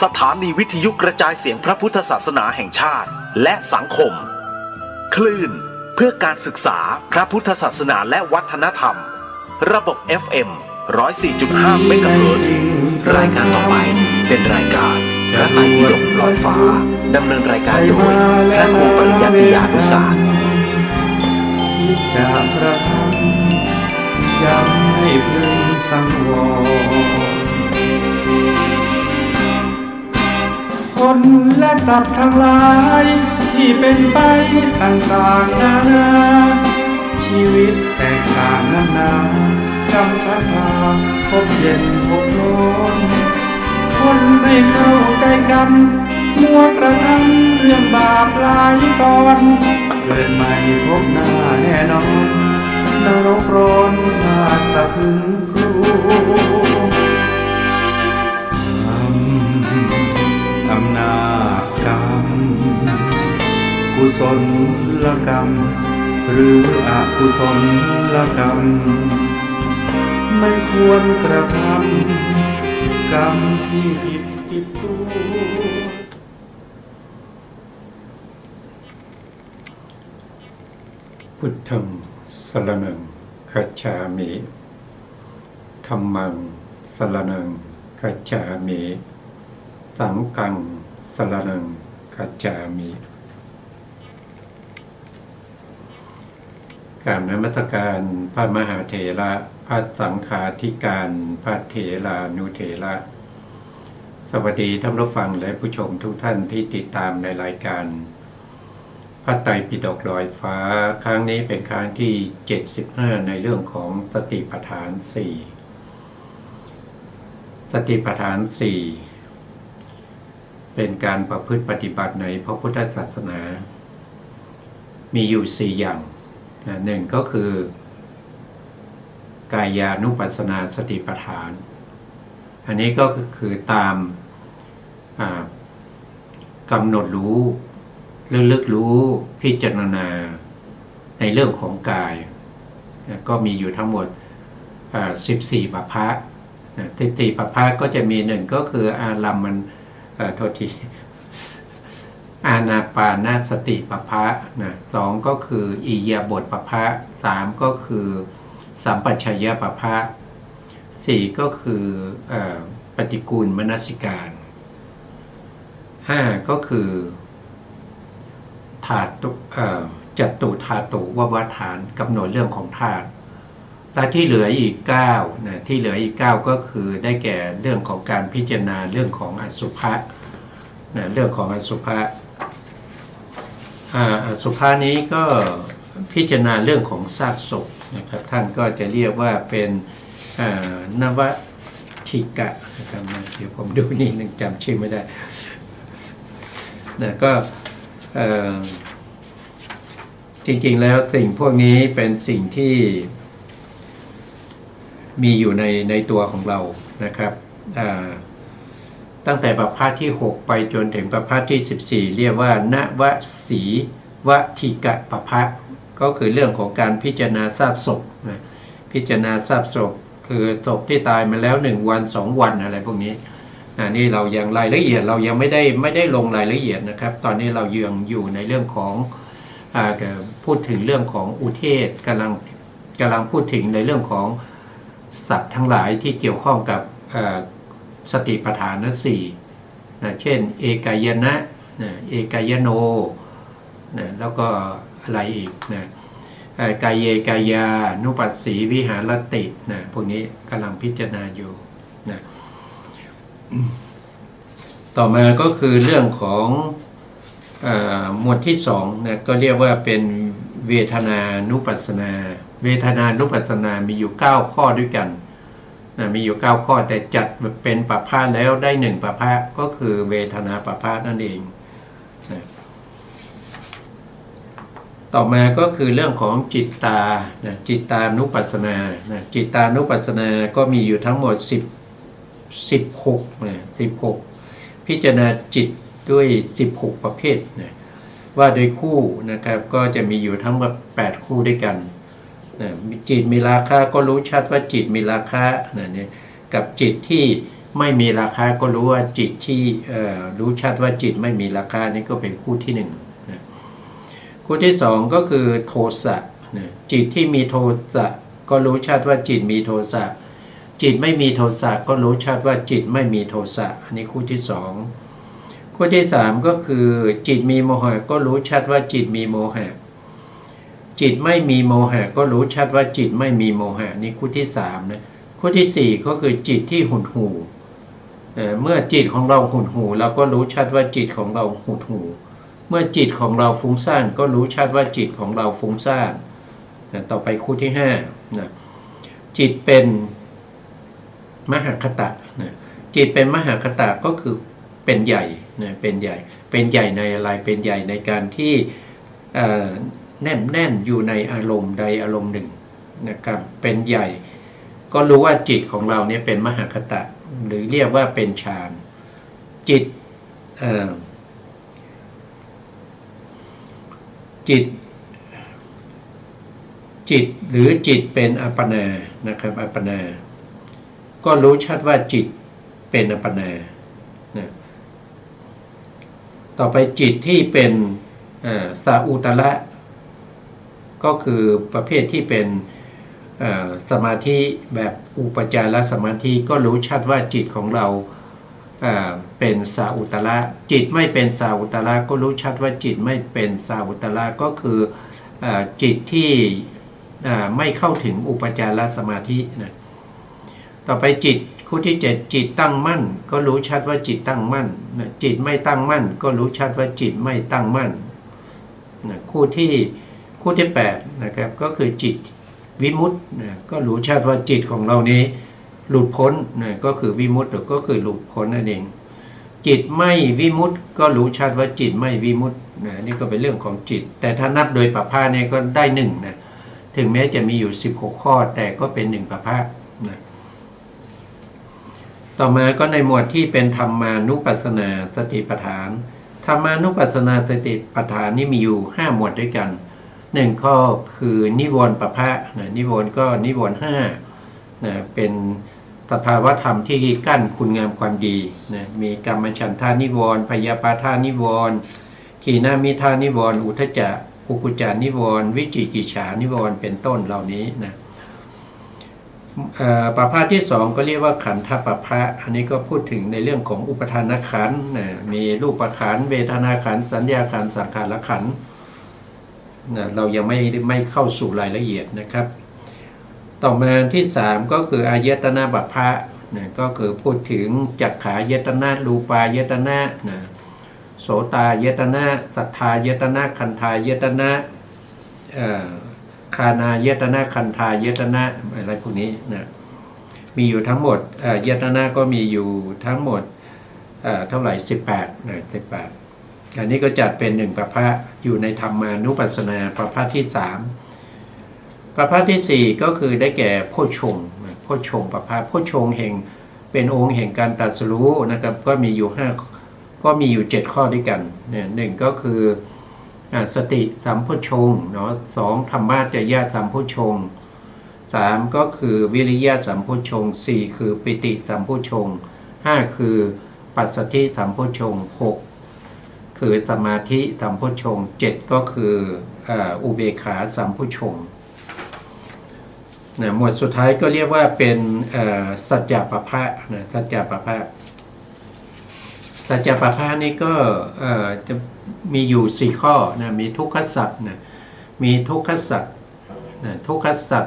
สถานีวิทยุกระจายเสียงพระพุทธศาสนาแห่งชาติและสังคมคลื่นเพื่อการศึกษาพระพุทธศาสนาและวัฒนธรรมระบบ FM 104.5 เมกะเฮิรตซ์รายการต่อไปเป็นรายการพระไตรปิฎกลอยฟ้าดำเนินรายการโดยพระครูปริยัติยานุสาสตร์จากพระธรรมยังให้พึงสังวรคนและสัตว์ทั้งหลายที่เป็นไปต่างๆนานาชีวิตแตกต่างนานากรรมชะตาพบเย็นพบร้อนคนไม่เข้าใจกันมัวกระทำเรื่องบาปหลายตอนเกิดใหม่พบหน้าแน่นอนนรกร้อนน่าสะพรึงกลัวอำนาจกรรมกุศลกรรมหรืออกุศลกรรมไม่ควรกระทำกรรมที่ผิดตัวพุทธังสรณังคัจฉามิธัมมังสรณังคัจฉามิสังฆังสรณังคัจฉามิกราบนมัสการพระมหาเถระพระสังฆาธิการพระเถรานุเถระสวัสดีท่านผู้ฟังและผู้ชมทุกท่านที่ติดตามในรายการพระไตรปิฎกลอยฟ้าครั้งนี้เป็นครั้งที่75ในเรื่องของสติปัฏฐาน4สติปัฏฐาน4เป็นการประพฤติปฏิบัติในพระพุทธศาสนามีอยู่4อย่างหนึ่งก็คือกายานุปัสสนาสติปัฏฐานอันนี้ก็คือตามกำหนดรู้ลึกรู้พิจารณาในเรื่องของกายก็มีอยู่ทั้งหมด14ปัพพะ14ปัพพะก็จะมีหนึ่งก็คืออารัมมันโทษทีอานาปานสติปัพพะสองก็คืออิริยาบถปัพพะสามก็คือสัมปชัญญะปัพพะสี่ก็คือปฏิกูลมนสิการห้าก็คือธาตุจัตุธาตุววฐานกำหนดเรื่องของธาตุและที่เหลืออีก9นะที่เหลืออีก9ก็คือได้แก่เรื่องของการพิจารณาเรื่องของอสุภะนะเรื่องของอสุภะอสุภะนี้ก็พิจารณาเรื่องของซากศพนะครับท่านก็จะเรียกว่าเป็นนวทิกะนะครับเดี๋ยวผมดูนี่นึงจำชื่อไม่ได้นะก็จริงๆแล้วสิ่งพวกนี้เป็นสิ่งที่มีอยู่ในตัวของเรานะครับตั้งแต่ประพาสที่6ไปจนถึงประพาสที่14เรียกว่านวสีวทิกะประพาสก็คือเรื่องของการพิจารณาซากศพนะพิจารณาซากศพคือศพที่ตายมาแล้ว1วัน2วันอะไรพวกนี้นี่เรายังรายละเอียดเรายังไม่ได้ลงรายละเอียดนะครับตอนนี้เรายังอยู่ในเรื่องของพูดถึงเรื่องของอุเทศกำลังพูดถึงในเรื่องของศัพท์ทั้งหลายที่เกี่ยวข้องกับสติปัฏฐาน4นะเช่นเอกายนะเอกายโนนะแล้วก็อะไรอีกนะกายเยกายานุปัสสีวิหารตินะพวกนี้กำลังพิจารณาอยู่นะต่อมาก็คือเรื่องของหมวดที่2นะก็เรียกว่าเป็นเวทนานุปัสสนาเวทนานุปัสสนามีอยู่9ข้อด้วยกันนะมีอยู่9ข้อแต่จัดเป็นปัพพะแล้วได้1ปัพพะก็คือเวทนาปัพพะนั่นเองนะต่อมาก็คือเรื่องของจิตตานะจิตตานุปัสสนานะจิตตานุปัสสนาก็มีอยู่ทั้งหมด16นะ16พิจารณาจิตด้วย16ประเภทนะว่าโดยคู่นะครับก็จะมีอยู่ทั้งหมด8คู่ด้วยกันนะจิตมีราคะก็รู้ชัดว่าจิตมีราคะนะเนี่ยกับจิตที่ ไม่มีราคาก็รู้ว่าจิตที่รู้ชัดว่าจิตไม่มีราคานี่ก็เป็นคู่ที่หนึ่งนะคู่ที่สองก็คือโทสะนะจิตที่มีโทสะก็รู้ชัดว่าจิตมีโทสะจิตไม่มีโทสะก็รู้ชัดว่าจิตไม่มีโทสะอันนี้คู่ที่สองคู่ที่สามก็คือจิตมีโมหะก็รู้ชัดว่าจิตมีโมหะจิตไม่มีโมหะก็รู้ชัดว่าจิตไม่มีโมหะนี่คู่ที่สามนะคู่ที่สี่ก็คือจิตที่หดหู่เมื่อจิตของเราหดหู่เราก็รู้ชัดว่าจิตของเราหดหู่เมื่อจิตของเราฟุ้งซ่านก็รู้ชัดว่าจิตของเราฟุ้งซ่านต่อไปคู่ที่ห้านะจิตเป็นมหคตะนะจิตเป็นมหคตะก็คือเป็นใหญ่นะเป็นใหญ่ในอะไรเป็นใหญ่ในการที่แน่นอยู่ในอารมณ์ใดอารมณ์หนึ่งนะครับเป็นใหญ่ก็รู้ว่าจิตของเราเนี่ยเป็นมหคตะหรือเรียกว่าเป็นฌานจิตหรือจิตเป็นอัปปนานะครับอัปปนาก็รู้ชัดว่าจิตเป็นอัปปนานะต่อไปจิตที่เป็นสาอุตระก็คือประเภทที่เป็นสมาธิแบบอุปจารสมาธิก็รู้ชัดว่าจิตของเราเป็นสาอุตระจิตไม่เป็นสาอุตระก็รู้ชัดว่าจิตไม่เป็นสาอุตระก็คือจิตที่ไม่เข้าถึงอุปจารสมาธินะต่อไปจิตคู่ที่เจ็ดจิตตั้งมั่นก็รู้ชัดว่าจิตตั้งมั่นนะจิตไม่ตั้งมั่นก็รู้ชัดว่าจิตไม่ตั้งมั่นนะคู่ที่แปดนะครับก็คือจิตวิมุตตินะก็รู้ชัดว่าจิตของเรานี้หลุดพ้นนะก็คือวิมุตติก็คือหลุดพ้นนั่นเองจิตไม่วิมุตติก็รู้ชัดว่าจิตไม่วิมุตตินะนี่ก็เป็นเรื่องของจิตแต่ถ้านับโดยปภาเนี่ยก็ได้หนึ่งนะถึงแม้จะมีอยู่16ข้อแต่ก็เป็นหนึ่งปภานะต่อมาก็ในหมวดที่เป็นธรรมานุปัสสนาสติปัฏฐานธรรมานุปัสสนาสติปัฏฐานนี่มีอยู่5หมวดด้วยกัน1ข้อคือนิวรณ์ปภะนะนิวรณ์ก็นิวรณ์5นะเป็นสภาวธรรมที่กั้นคุณงามความดีนะมีกรรมฉันทานิวรณ์พยาปาทานิวรณ์ขีณามิทานิวรณ์อุทธัจจะกุกุจจานิวรณ์วิจิกิจฉานิวรณ์เป็นต้นเหล่านี้นะปภะที่สองก็เรียกว่าขันธปภะอันนี้ก็พูดถึงในเรื่องของอุปทานขันธ์นะมีรูปขันธ์เวทนาขันธ์สัญญาขันธ์สังขารขันธ์นะเรายังไม่เข้าสู่รายละเอียดนะครับต่อมาที่สามก็คืออายตนะปภะนะก็คือพูดถึงจักขายตนะรูปายตนะนะโสตายตนะสัทธายตนะคันธายตนะคานายตนะคันธายตนะอะไรพวกนี้นะมีอยู่ทั้งหมดยตนะก็มีอยู่ทั้งหมดเท่าไหร่18นะ18อันนี้ก็จัดเป็น1ปภะอยู่ในธรรมานุปัสสนาปภะที่3ปภะที่4ก็คือได้แก่โพชฌงค์โพชฌงค์ปภะโพชฌงค์แห่งเป็นองค์แห่งการตรัสรู้นะครับก็มีอยู่7ข้อด้วยกันเนี่ย1ก็คือสติสัมโพชฌงค์เนาะ2ธรรมะจยะสัมโพชฌงค์3ก็คือวิริยะสัมโพชฌงค์4คือปิติสัมโพชฌงค์5คือปัสสัทธิสัมโพชฌงค์6คือสมาธิสัมโพชฌงค์7ก็คืออุเบกขาสัมโพชฌงค์หมวดสุดท้ายก็เรียกว่าเป็นสัจจะปภะนะสัจจะปภะสัจจะปภะนี่ก็จะมีอยู่4ข้อนะมีทุกขสัจนะมีทุกขสัจทุกขสัจ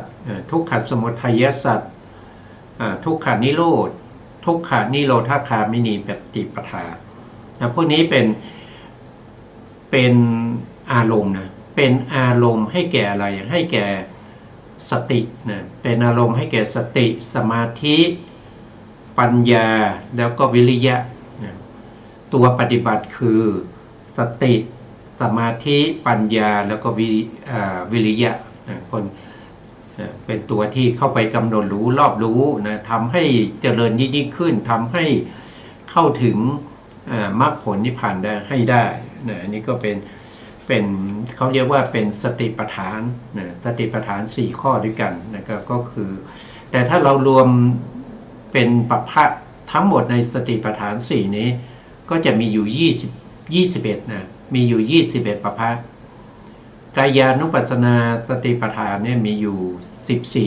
ทุกขสมุทัยสัจทุกขานิโรธทุกขานิโรธคามินีปฏิปทานะพวกนี้เป็นอารมณ์นะเป็นอารมณ์ให้แก่อะไรให้แก่สตินะเป็นอารมณ์ให้แก่สติสมาธิปัญญาแล้วก็วิริยะนะตัวปฏิบัติคือสติสมาธิปัญญาแล้วก็วิริยะนะคนเป็นตัวที่เข้าไปกำหนดรู้รอบรู้นะทำให้เจริญยิ่งขึ้นทำให้เข้าถึงมรรคผลนิพพานได้ให้ได้นะอันนี้ก็เป็นเขาเรียกว่าเป็นสติปัฏฐานนะสติปัฏฐาน4ข้อด้วยกันนะครับก็คือแต่ถ้าเรารวมเป็นปภะ ทั้งหมดในสติปัฏฐาน4นี้ก็จะมีอยู่21นะมีอยู่21ประภะกายานุปัสสนาสติปัฏฐานเนี่ยมีอยู่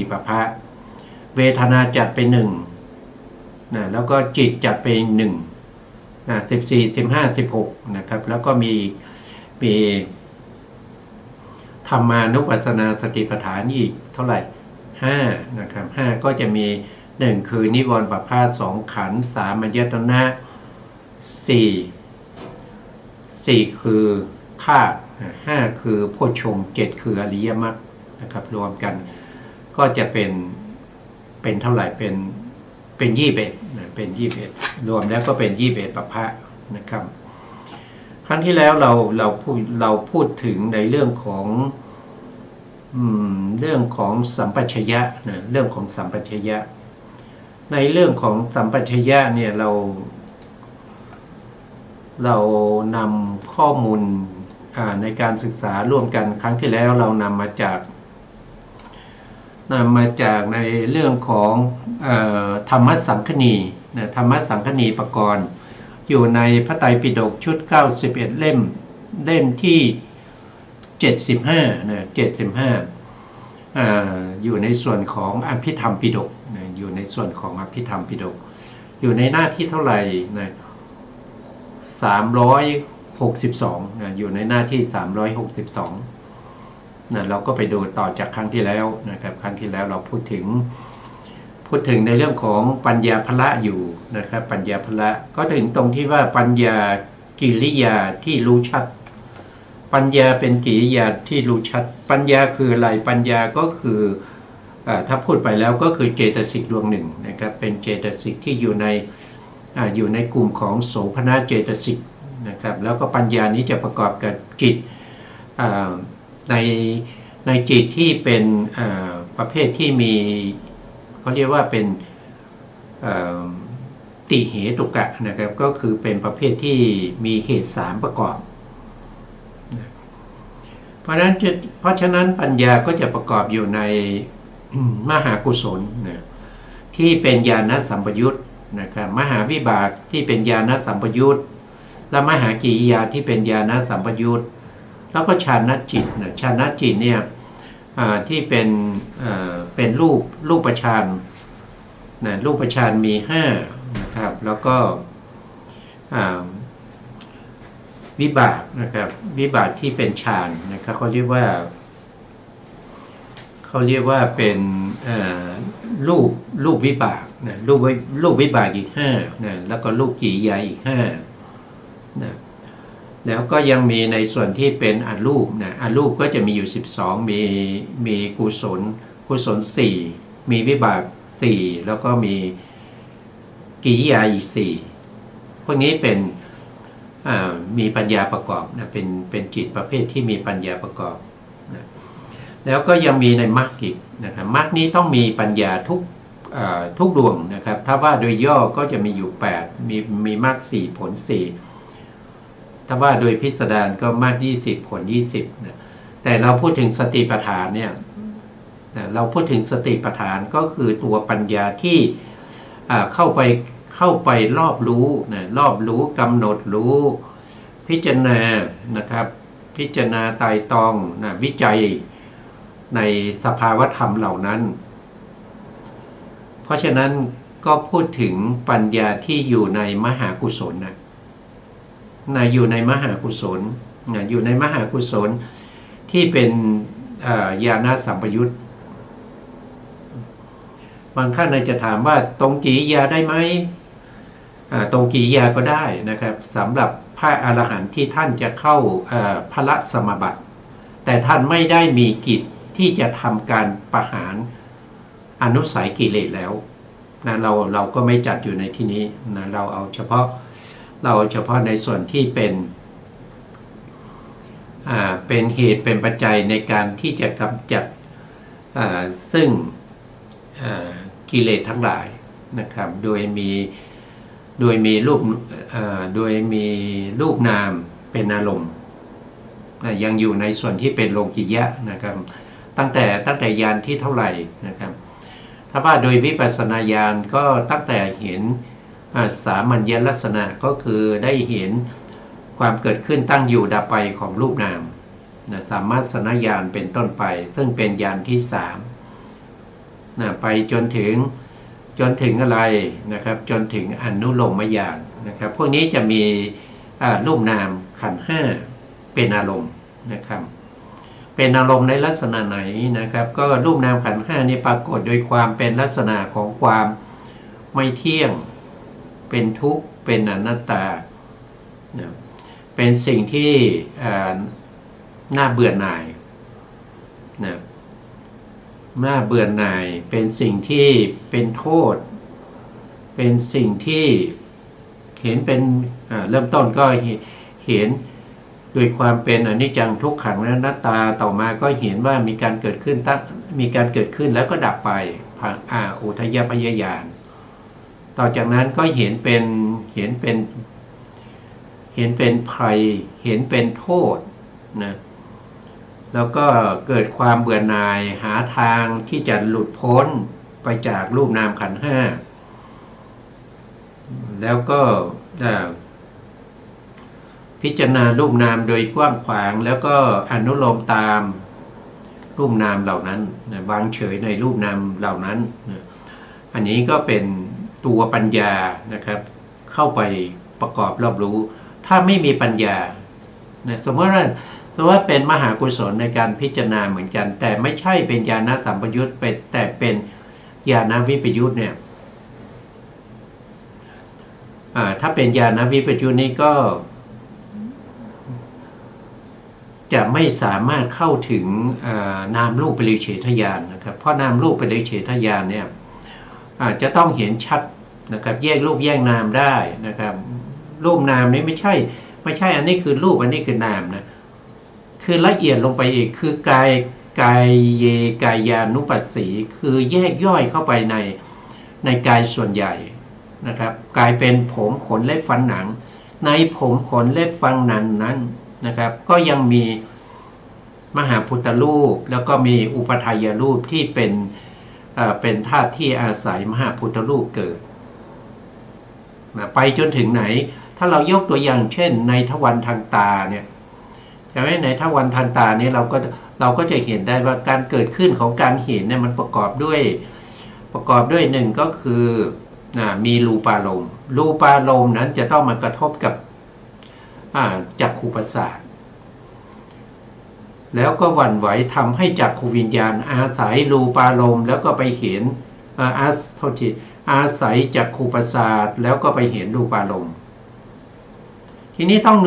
14ประภะเวทนาจัดไป1นะแล้วก็จิตจัดไป1นะ14 15 16นะครับแล้วก็มีธรรมานุปัสสนาสติปัฏฐานอีกเท่าไหร่5นะครับ5ก็จะมี1คือนิวรณ์ประภาส2ขันธ์3อัญญตนะ4คือธาตุ5คือโพชฌงค์7คืออริยมรรคนะครับรวมกันก็จะเป็นเท่าไหร่เป็น21นะเป็น21รวมแล้วก็เป็น21ประภะนะครับครั้งที่แล้วเราพูดถึงในเรื่องของสัมปชัญญะนะเรื่องของสัมปชัญญะในเรื่องของสัมปชัญญะเนี่ยเรานำข้อมูลในการศึกษาร่วมกันครั้งที่แล้วเรานำมาจากในเรื่องของธรรมสังคณีนะธรรมสังคณีปกรณ์อยู่ในพระไตรปิฎกชุด91เล่มที่75นะ75อยู่ในส่วนของอภิธรรมปิฎกนะอยู่ในส่วนของอภิธรรมปิฎกอยู่ในหน้าที่เท่าไหร่นะ362นะอยู่ในหน้าที่362นะเราก็ไปดูต่อจากครั้งที่แล้วนะครับครั้งที่แล้วเราพูดถึงในเรื่องของปัญญาภละอยู่นะครับปัญญาภละก็ถึงตรงที่ว่าปัญญากิริยาที่รู้ชัดปัญญาเป็นกิริยาที่รู้ชัดปัญญาคืออะไรปัญญาก็คือถ้าพูดไปแล้วก็คือเจตสิกดวงหนึ่งนะครับเป็นเจตสิกที่อยู่ในกลุ่มของโสภณเจตสิกนะครับแล้วก็ปัญญานี้จะประกอบกับจิตในจิตที่เป็นประเภทที่มีเขาเรียกว่าเป็นติเหตุกะนะครับก็คือเป็นประเภทที่มีเหตุ3ประกอบเพราะฉะนั้นปัญญาก็จะประกอบอยู่ในมหากุศลนะที่เป็นญาณสัมปยุตนะครับมหาวิบากที่เป็นญาณสัมปยุตและมหากิริยาที่เป็นญาณสัมปยุตแล้วก็ฌานจิตนะฌานจิตเนี่ยที่เป็นรูปฌานนะรูปฌานมี5นะครับแล้วก็วิบากนะครับวิบากที่เป็นฌานนะครับเขาเรียกว่าเป็นรูปวิบากนะรูปวิบากอีก5นะแล้วก็รูปกิริยาอีก5นะแล้วก็ยังมีในส่วนที่เป็นอรูปนะอรูปก็จะมีอยู่12มีกุศล4มีวิบาก4แล้วก็มีกิริยาอีก4พวกนี้เป็นมีปัญญาประกอบนะเป็นจิตประเภทที่มีปัญญาประกอบนะแล้วก็ยังมีในมรรคอีกนะครับมรรคนี้ต้องมีปัญญาทุกดวงนะครับถ้าว่าโดยย่อก็จะมีอยู่8มีมรรค4ผล4ถ้าว่าโดยพิสดารก็มรรค20ผล20นะแต่เราพูดถึงสติปัฏฐานเนี่ยเราพูดถึงสติปัฏฐานก็คือตัวปัญญาที่เข้าไปรอบรู้นะรอบรู้กำหนดรู้พิจารณานะครับพิจารณาไตร่ตรองนะวิจัยในสภาวธรรมเหล่านั้นเพราะฉะนั้นก็พูดถึงปัญญาที่อยู่ในมหากุศลนะอยู่ในมหากุศลอยู่ในมหากุศลที่เป็นญาณสัมปยุตบางท่านจะถามว่าตรงกิริยาได้ไหมตรงกิริยาก็ได้นะครับสำหรับพระอรหันต์ที่ท่านจะเข้าพละสมบัติแต่ท่านไม่ได้มีกิจที่จะทำการประหารอนุสัยกิเลสแล้วนะเราก็ไม่จัดอยู่ในที่นี้นะเราเอาเฉพาะในส่วนที่เป็นเหตุเป็นปัจจัยในการที่จะกำจัดซึ่งกิเลสทั้งหลายนะครับโดยมีรูปนามเป็นอารมณ์ยังอยู่ในส่วนที่เป็นโลกิยะนะครับตั้งแต่ญาณที่เท่าไหร่นะครับถ้าว่าโดยวิปัสสนาญาณก็ตั้งแต่เห็น สามัญญลักษณะก็คือได้เห็นความเกิดขึ้นตั้งอยู่ดับไปของรูปนามนะสามารถสนญาณเป็นต้นไปซึ่งเป็นญาณที่สามนะไปจนถึงอะไรนะครับจนถึงอนุโลมญาณนะครับพวกนี้จะมีรูปนามขันธ์ห้าเป็นอารมณ์นะครับเป็นอารมณ์ในลักษณะไหนนะครับก็รูปนามขันธ์ห้านี่ปรากฏโดยความเป็นลักษณะของความไม่เที่ยงเป็นทุกข์เป็นอนัตตานะเป็นสิ่งที่น่าเบื่อหน่ายนะน่าเบื่อหน่ายเป็นสิ่งที่เป็นโทษเป็นสิ่งที่เห็นเป็นเริ่มต้นก็เห็นโดยความเป็นอนิจจังทุกขังและอนัตตาต่อมาก็เห็นว่ามีการเกิดขึ้นแล้วก็ดับไปอุทยพยญาณต่อจากนั้นก็เห็นเป็นภัยเห็นเป็นโทษนะแล้วก็เกิดความเบื่อหน่ายหาทางที่จะหลุดพ้นไปจากรูปนามขันธ์ห้าแล้วก็พิจารณารูปนามโดยกว้างขวางแล้วก็อนุโลมตามรูปนามเหล่านั้นวางเฉยในรูปนามเหล่านั้นอันนี้ก็เป็นตัวปัญญานะครับเข้าไปประกอบรอบรู้ถ้าไม่มีปัญญาสมมติว่าเป็นมหากุศลในการพิจารณาเหมือนกันแต่ไม่ใช่เป็นญาณสัมปยุตแต่เป็นญาณวิปยุตเนี่ยถ้าเป็นญาณวิปยุตนี้ก็จะไม่สามารถเข้าถึงนามรูปปริเฉทญาณนะครับเพราะนามรูปปริเฉทญาณเนี่ยจะต้องเห็นชัดนะครับแยกรูปแยกนามได้นะครับรูปนามนี้ไม่ใช่อันนี้คือรูปอันนี้คือนามนะคือละเอียดลงไปอีกคือกายเยกายานุปัสสีคือแยกย่อยเข้าไปในกายส่วนใหญ่นะครับกลายเป็นผมขนเล็บฟันหนังในผมขนเล็บฟันหนังนั้นนะครับก็ยังมีมหาพุทธรูปแล้วก็มีอุปทายรูปที่เป็นธาตุที่อาศัยมหาพุทธรูปเกิดไปจนถึงไหนถ้าเรายกตัวอย่างเช่นในทวารทางตาเนี่ยใช่ไหมในทวารทางตาเนี่ยเราก็จะเห็นได้ว่าการเกิดขึ้นของการเห็นเนี่ยมันประกอบด้วยหนึ่งก็คือมีรูปารมณ์นั้นจะต้องมากระทบกับจักขุประสาทแล้วก็หวั่นไหวทำให้จักขุวิญญาณอาศัยรูปารมณ์แล้วก็ไปเห็นอาศัยจักขุประสาทแล้วก็ไปเห็นรูปารมณ์ทีนี้ต้อง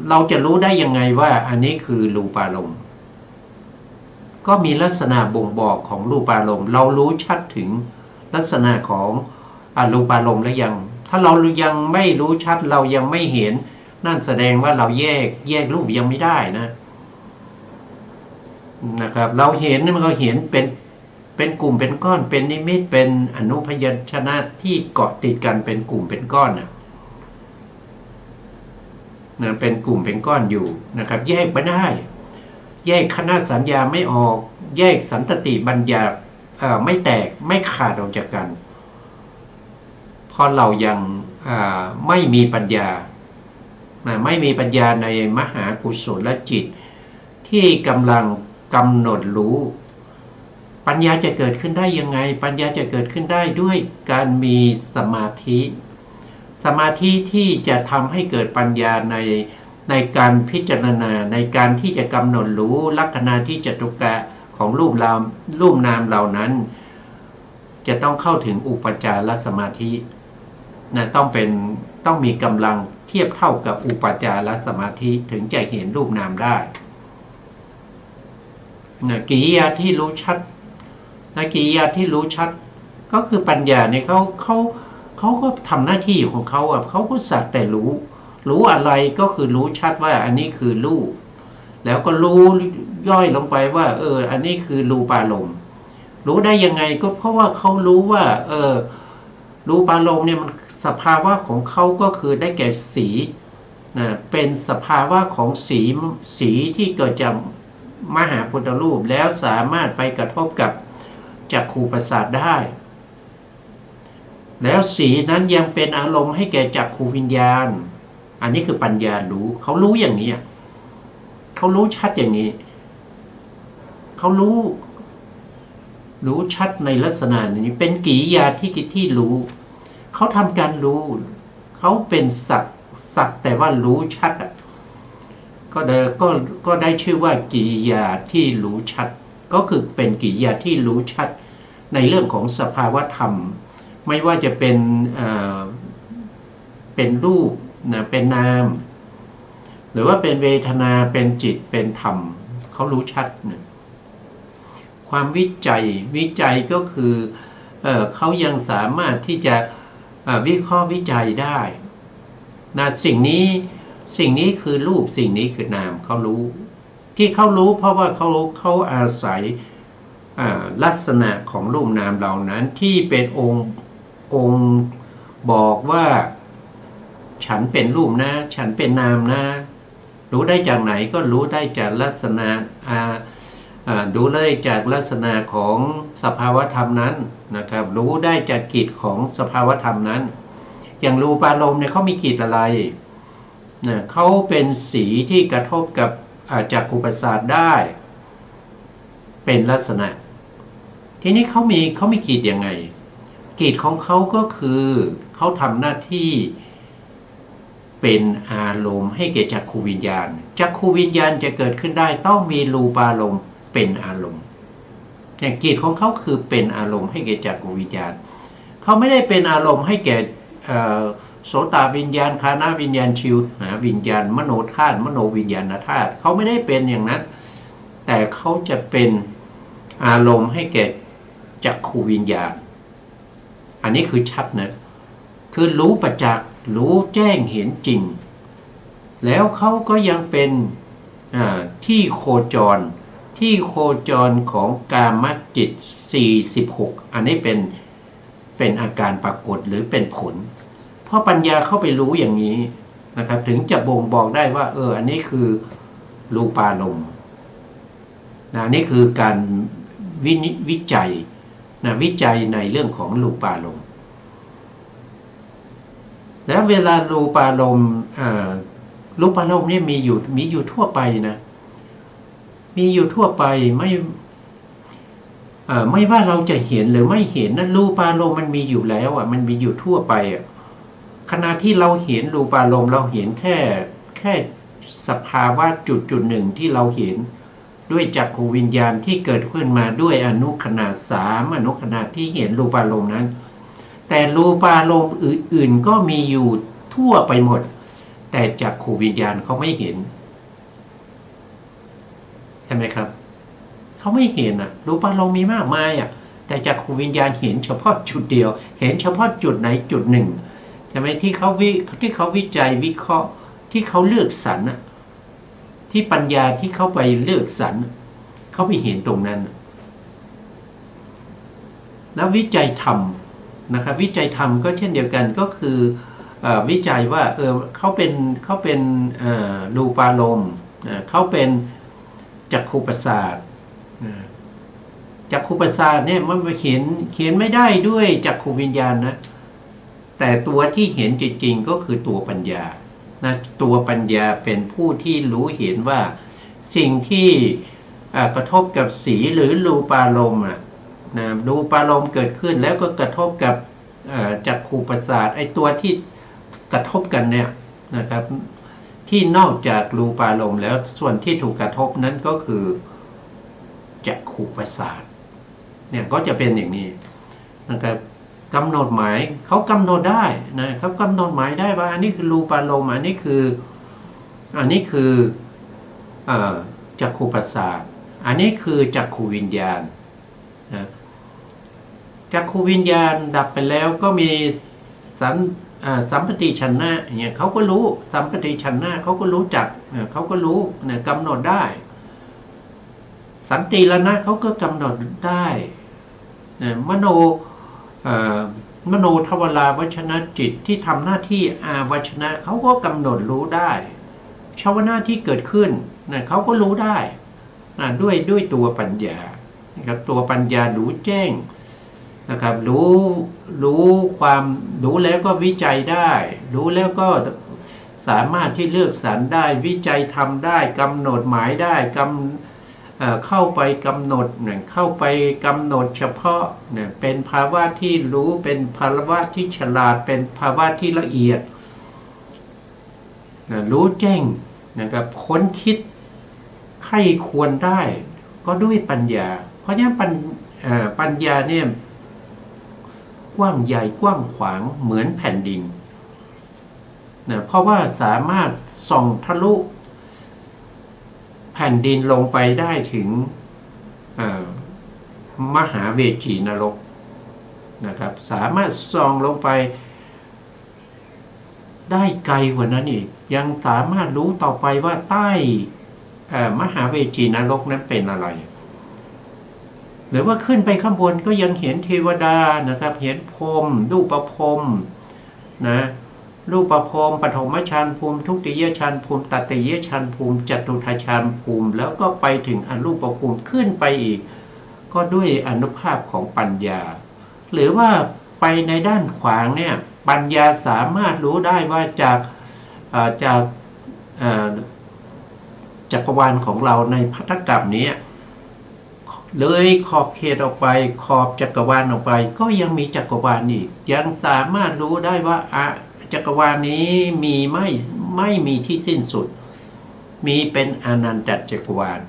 เราจะรู้ได้ยังไงว่าอันนี้คือรูปารมณ์ก็มีลักษณะบ่งบอกของรูปารมณ์เรารู้ชัดถึงลักษณะของรูปารมณ์แล้วยังถ้าเรายังไม่รู้ชัดเรายังไม่เห็นนั่นแสดงว่าเราแยกรูปยังไม่ได้นะครับเราเห็นมันก็เห็นเป็นกลุ่มเป็นก้อนเป็นนิมิตเป็นอนุพยัญชนะที่เกาะติดกันเป็นกลุ่มเป็นก้อนเป็นกลุ่มเป็นก้อนอยู่นะครับแยกไม่ได้แยกคณะสัญญาไม่ออกแยกสันตติบัญญัติไม่แตกไม่ขาดออกจากกันเพราะเรายังไม่มีปัญญาไม่มีปัญญาในมหากุศลจิตที่กำลังกำหนดรู้ปัญญาจะเกิดขึ้นได้ยังไงปัญญาจะเกิดขึ้นได้ด้วยการมีสมาธิที่จะทำให้เกิดปัญญาในการพิจารณาในการที่จะกำหนดรู้ลักษณะที่จตุกะของรูปนามเหล่านั้นจะต้องเข้าถึงอุปจารสมาธิต้องมีกำลังเทียบเท่ากับอุปจารสมาธิถึงจะเห็นรูปนามได้กิริยาที่รู้ชัดกิริยาที่รู้ชัดก็คือปัญญาเนี่ยเขาก็ทำหน้าที่ของเขาเขาก็สักแต่รู้อะไรก็คือรู้ชัดว่าอันนี้คือรูปแล้วก็รู้ย่อยลงไปว่าอันนี้คือรูปารมณ์รู้ได้ยังไงก็เพราะว่าเขารู้ว่ารูปารมณ์เนี่ยมันสภาวะของเขาก็คือได้แก่สีเป็นสภาวะของสีที่เกิดจากมหาพุทธรูปแล้วสามารถไปกระทบกับจักขุประสาทได้ แล้วสีนั้นยังเป็นอารมณ์ให้แก่จักขูวิญญาณอันนี้คือปัญญารู้เขารู้อย่างนี้เขารู้ชัดอย่างนี้เขารู้ชัดในลักษณะนี้เป็นกิริยาที่รู้เขาทำการรู้เขาเป็นสักแต่ว่ารู้ชัดก็ได้ชื่อว่ากิริยาที่รู้ชัดก็คือเป็นกิริยาที่รู้ชัดในเรื่องของสภาวธรรมไม่ว่าจะเป็นรูปนะเป็นนามหรือว่าเป็นเวทนาเป็นจิตเป็นธรรมเขารู้ชัดนะความวิจัยก็คือเขายังสามารถที่จะวิเคราะห์วิจัยได้นะสิ่งนี้คือรูปสิ่งนี้คือนามเขารู้ที่เขารู้เพราะว่าเขาอาศัยลักษณะของรูปนามเหล่านั้นที่เป็นองค์บอกว่าฉันเป็นรูปนะฉันเป็นนามนะรู้ได้จากไหนก็รู้ได้จากลักษณะดูได้จากลักษณะของสภาวธรรมนั้นนะครับรู้ได้จากกิจของสภาวธรรมนั้นอย่างรูปารมณ์เนี่ยเขามีกิจอะไรนะเขาเป็นสีที่กระทบกับจักขุประสาทได้เป็นลักษณะทีนี้เขามีกิจยังไงกิจของเขาก็คือเขาทำหน้าที่เป็นอารมณ์ให้แก่จักขูวิญญาณจักขูวิญญาณจะเกิดขึ้นได้ต้องมีรูปารมณ์เป็นอารมณ์อย่างกิจของเขาคือเป็นอารมณ์ให้แก่จักขูวิญญาณเขาไม่ได้เป็นอารมณ์ให้แก่โสตวิญญาณคานาวิญญาณชิวหาวิญญาณมโนธาตุมโนวิญญาณธาตุเขาไม่ได้เป็นอย่างนั้นแต่เขาจะเป็นอารมณ์ให้แก่จักขูวิญญาณอันนี้คือชัดนะคือรู้ประจักษ์รู้แจ้งเห็นจริงแล้วเขาก็ยังเป็นที่โคจรของกามจิต46อันนี้เป็นอาการปรากฏหรือเป็นผลเพราะปัญญาเข้าไปรู้อย่างนี้นะครับถึงจะบ่งบอกได้ว่าอันนี้คือรูปารมณ์นี่คือการวิจัยวิจัยในเรื่องของรูปารมณ์แล้วเวลารูปารมณ์เนี่ยมีอยู่ทั่วไปนะมีอยู่ทั่วไปไม่ว่าเราจะเห็นหรือไม่เห็นนั้นรูปารมณ์มันมีอยู่แล้วมันมีอยู่ทั่วไปขณะที่เราเห็นรูปารมณ์เราเห็นแค่สภาวะจุดหนึ่งที่เราเห็นด้วยจักขูวิญญาณที่เกิดขึ้นมาด้วยอนุขณะ3อนุขณะที่เห็นรูปารมณ์นั้นแต่รูปารมณ์อื่นๆก็มีอยู่ทั่วไปหมดแต่จักขูวิญญาณเขาไม่เห็นใช่ไหมครับเขาไม่เห็นรูปารมณ์มีมากมายแต่จักขูวิญญาณเห็นเฉพาะจุดเดียวเห็นเฉพาะจุดไหนจุดหนึ่งใช่ไหมที่เขาวิจัยวิเคราะห์ที่เขาเลือกสรรที่ปัญญาที่เขาไปเลือกสรรเขาไปเห็นตรงนั้นแล้ววิจัยธรรมนะครับวิจัยธรรมก็เช่นเดียวกันก็คือวิจัยว่าเขาเป็นรูปารมณ์เขาเป็นจักขุประสาทจักขุประสาทเนี่ยมันเห็นไม่ได้ด้วยจักขูวิญญาณนะแต่ตัวที่เห็นจริงๆก็คือตัวปัญญานะตัวปัญญาเป็นผู้ที่รู้เห็นว่าสิ่งที่กระทบกับสีหรือรูปารมณ์นะรูปารมณ์เกิดขึ้นแล้วก็กระทบกับจักขุประสาทไอ้ตัวที่กระทบกันเนี่ยนะครับที่นอกจากรูปารมณ์แล้วส่วนที่ถูกกระทบนั้นก็คือจักขุประสาทเนี่ยก็จะเป็นอย่างนี้นะครับกำหนดหมายเขากำหนดได้นะเขากำหนดหมายได้ว่าอันนี้คือรูปารมณ์อันนี้คือจักขุประสาทอันนี้คือจักขูวิญญาณนะจักขูวิญญาณดับไปแล้วก็มีสัมปติฉันนะเนี่ยเขาก็รู้สัมปติฉันนะเขาก็รู้จักเขาก็รู้นะกำหนดได้สันติละนะเขาก็กำหนดได้นะมโนทวาราวชนะจิตที่ทำหน้าที่อาวชนะเขาก็กำหนดรู้ได้ชาวนาที่เกิดขึ้นนะเขาก็รู้ได้ด้วยตัวปัญญานะครับตัวปัญญารู้แจ้ง นะครับรู้ความรู้แล้วก็วิจัยได้รู้แล้วก็สามารถที่เลือกสรรได้วิจัยทำได้กำหนดหมายได้เข้าไปกำหนดเข้าไปกำหนดเฉพาะเป็นภาวะที่รู้เป็นภาวะที่ฉลาดเป็นภาวะที่ละเอียดรู้แจ้งนะครับค้นคิดใคร่ควรได้ก็ด้วยปัญญาเพราะฉะนั้นปัญญาเนี่ยกว้างใหญ่กว้างขวางเหมือนแผ่นดินนะเพราะว่าสามารถส่องทะลุแผ่นดินลงไปได้ถึงมหาเวจีนรกนะครับสามารถส่องลงไปได้ไกลกว่านั้นอีกยังสามารถรู้ต่อไปว่าใต้มหาเวจีนรกนั้นเป็นอะไรหรือว่าขึ้นไปข้างบนก็ยังเห็นเทวดานะครับเห็นพรหมรูปพรหมนะรูปพรหมปฐมฌานภูมิทุติยฌานภูมิตติยฌานภูมิจตุตฌานภูมิแล้วก็ไปถึงอรูปภูมิขึ้นไปอีกก็ด้วยอานุภาพของปัญญาหรือว่าไปในด้านขวางเนี่ยปัญญาสามารถรู้ได้ว่าจากจักรวาลของเราในภัตตกรรมนี้เลยขอบเขตออกไปขอบจักรวาลออกไปก็ยังมีจักรวาลอีกยังสามารถรู้ได้ว่าจักรวาลนี้มีไม่มีที่สิ้นสุดมีเป็นอนันตจักรวาล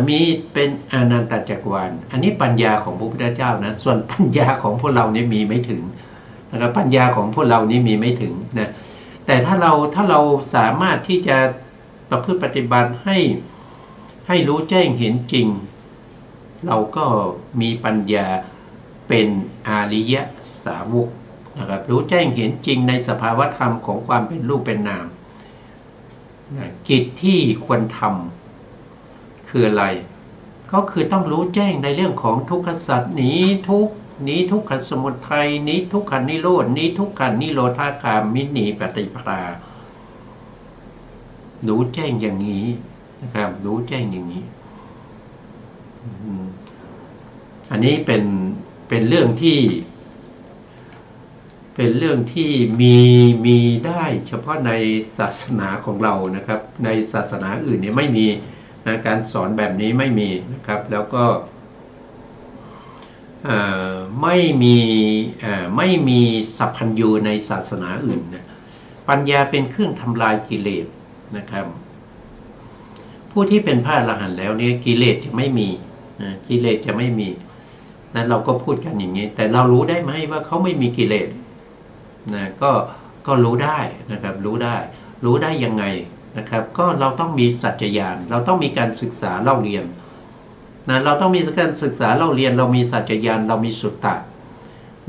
มีเป็นอนันตจักรวาลอันนี้ปัญญาของพระพุทธเจ้านะส่วนปัญญาของพวกเรานี่มีไม่ถึงนะครับปัญญาของพวกเรานี่มีไม่ถึงนะแต่ถ้าเราสามารถที่จะประพฤติปฏิบัติให้รู้แจ้งเห็นจริงเราก็มีปัญญาเป็นอริยสาวกนะครับรู้แจ้งเห็นจริงในสภาวธรรมของความเป็นรูปเป็นนามกิจที่ควรทำคืออะไรก็คือต้องรู้แจ้งในเรื่องของทุกขสัจหนีทุกขสมุทัยหนีทุกขนิโรธหนีทุกขนิโรธาคามิหนีปฏิปทารู้แจ้งอย่างนี้นะครับรู้แจ้งอย่างนี้อันนี้เป็นเรื่องที่มีได้เฉพาะในศาสนาของเรานะครับในศาสนาอื่นเนี่ยไม่มีนะการสอนแบบนี้ไม่มีนะครับแล้วก็ไม่มีสัพพัญญูในศาสนาอื่นนะปัญญาเป็นเครื่องทำลายกิเลสนะครับผู้ที่เป็นพระอรหันต์แล้วเนี่ยกิเลสจะไม่มีนะกิเลสจะไม่มีนั้นเราก็พูดกันอย่างนี้แต่เรารู้ได้ไหมว่าเขาไม่มีกิเลสนะก็รู้ได้นะครับรู้ได้ยังไงนะครับก็เราต้องมีสัจจญาณเราต้องมีการศึกษาเล่าเรียนนะเราต้องมีการศึกษาเล่าเรียนเรามีสัจจญาณเรามีสุตตะ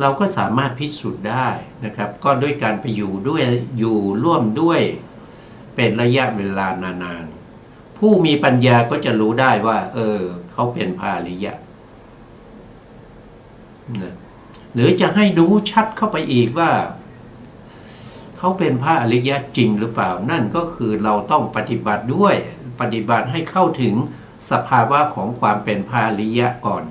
เราก็สามารถพิสูจน์ได้นะครับก็ด้วยการไปอยู่ร่วมด้วยเป็นระยะเวลานานๆผู้มีปัญญาก็จะรู้ได้ว่าเขาเป็นพระอริยะนะหรือจะให้รู้ชัดเข้าไปอีกว่าเขาเป็นพระอริยะจริงหรือเปล่านั่นก็คือเราต้องปฏิบัติให้เข้าถึงสภาวะของความเป็นพระอริยะก่อน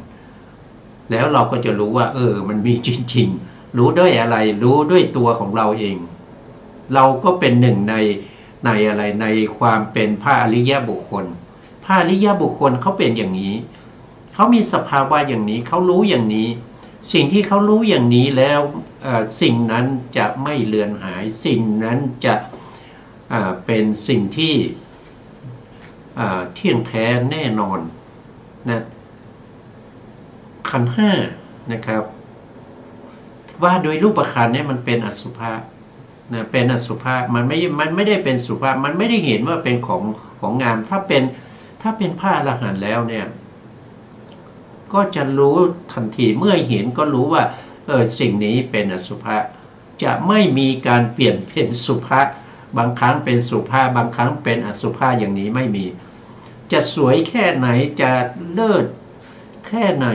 แล้วเราก็จะรู้ว่ามันมีจริงๆรู้ด้วยอะไรรู้ด้วยตัวของเราเองเราก็เป็นหนึ่งในอะไรในความเป็นพระอริยะบุคคลพระอริยะบุคคลเขาเป็นอย่างนี้เขามีสภาวะอย่างนี้เขารู้อย่างนี้สิ่งที่เขารู้อย่างนี้แล้วสิ่งนั้นจะไม่เลือนหายสิ่งนั้นจะเป็นสิ่งที่เที่ยงแท้แน่นอนนะขันธ์ห้านะครับว่าโดยรูปขันธ์เนี่ยมันเป็นอสุภะนะเป็นอสุภะมันไม่ได้เป็นสุภะมันไม่ได้เห็นว่าเป็นของงามถ้าเป็นพระอรหันต์แล้วเนี่ยก็จะรู้ทันทีเมื่อเห็นก็รู้ว่าสิ่งนี้เป็นอสุภะจะไม่มีการเปลี่ยนเป็นสุภะบางครั้งเป็นสุภาพบางครั้งเป็นอสุภาอย่างนี้ไม่มีจะสวยแค่ไหนจะเลิศแค่ไหน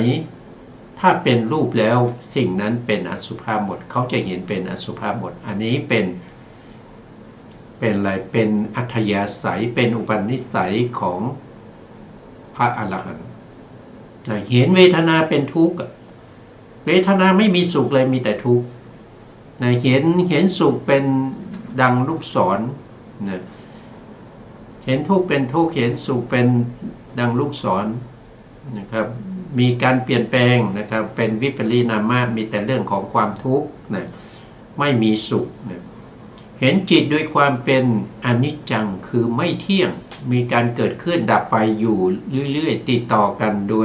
ถ้าเป็นรูปแล้วสิ่งนั้นเป็นอสุภาหมดเขาจะเห็นเป็นอสุภาหมดอันนี้เป็นอะไรเป็นอัธยาศัยเป็นอุปนิสัยของพระอรหันต์ เห็นเวทนาเป็นทุกข์เวทนาไม่มีสุขเลยมีแต่ทุกข์เห็นสุขเป็นดังลูกศรนะเห็นทุกข์เป็นทุกข์เห็นสุขเป็นดังลูกศรนะครับมีการเปลี่ยนแปลงนะครับเป็นวิปริณามะมีแต่เรื่องของความทุกข์นะไม่มีสุขนะเห็นจิตด้วยความเป็นอนิจจังคือไม่เที่ยงมีการเกิดขึ้นดับไปอยู่เรื่อยๆติดต่อกันโด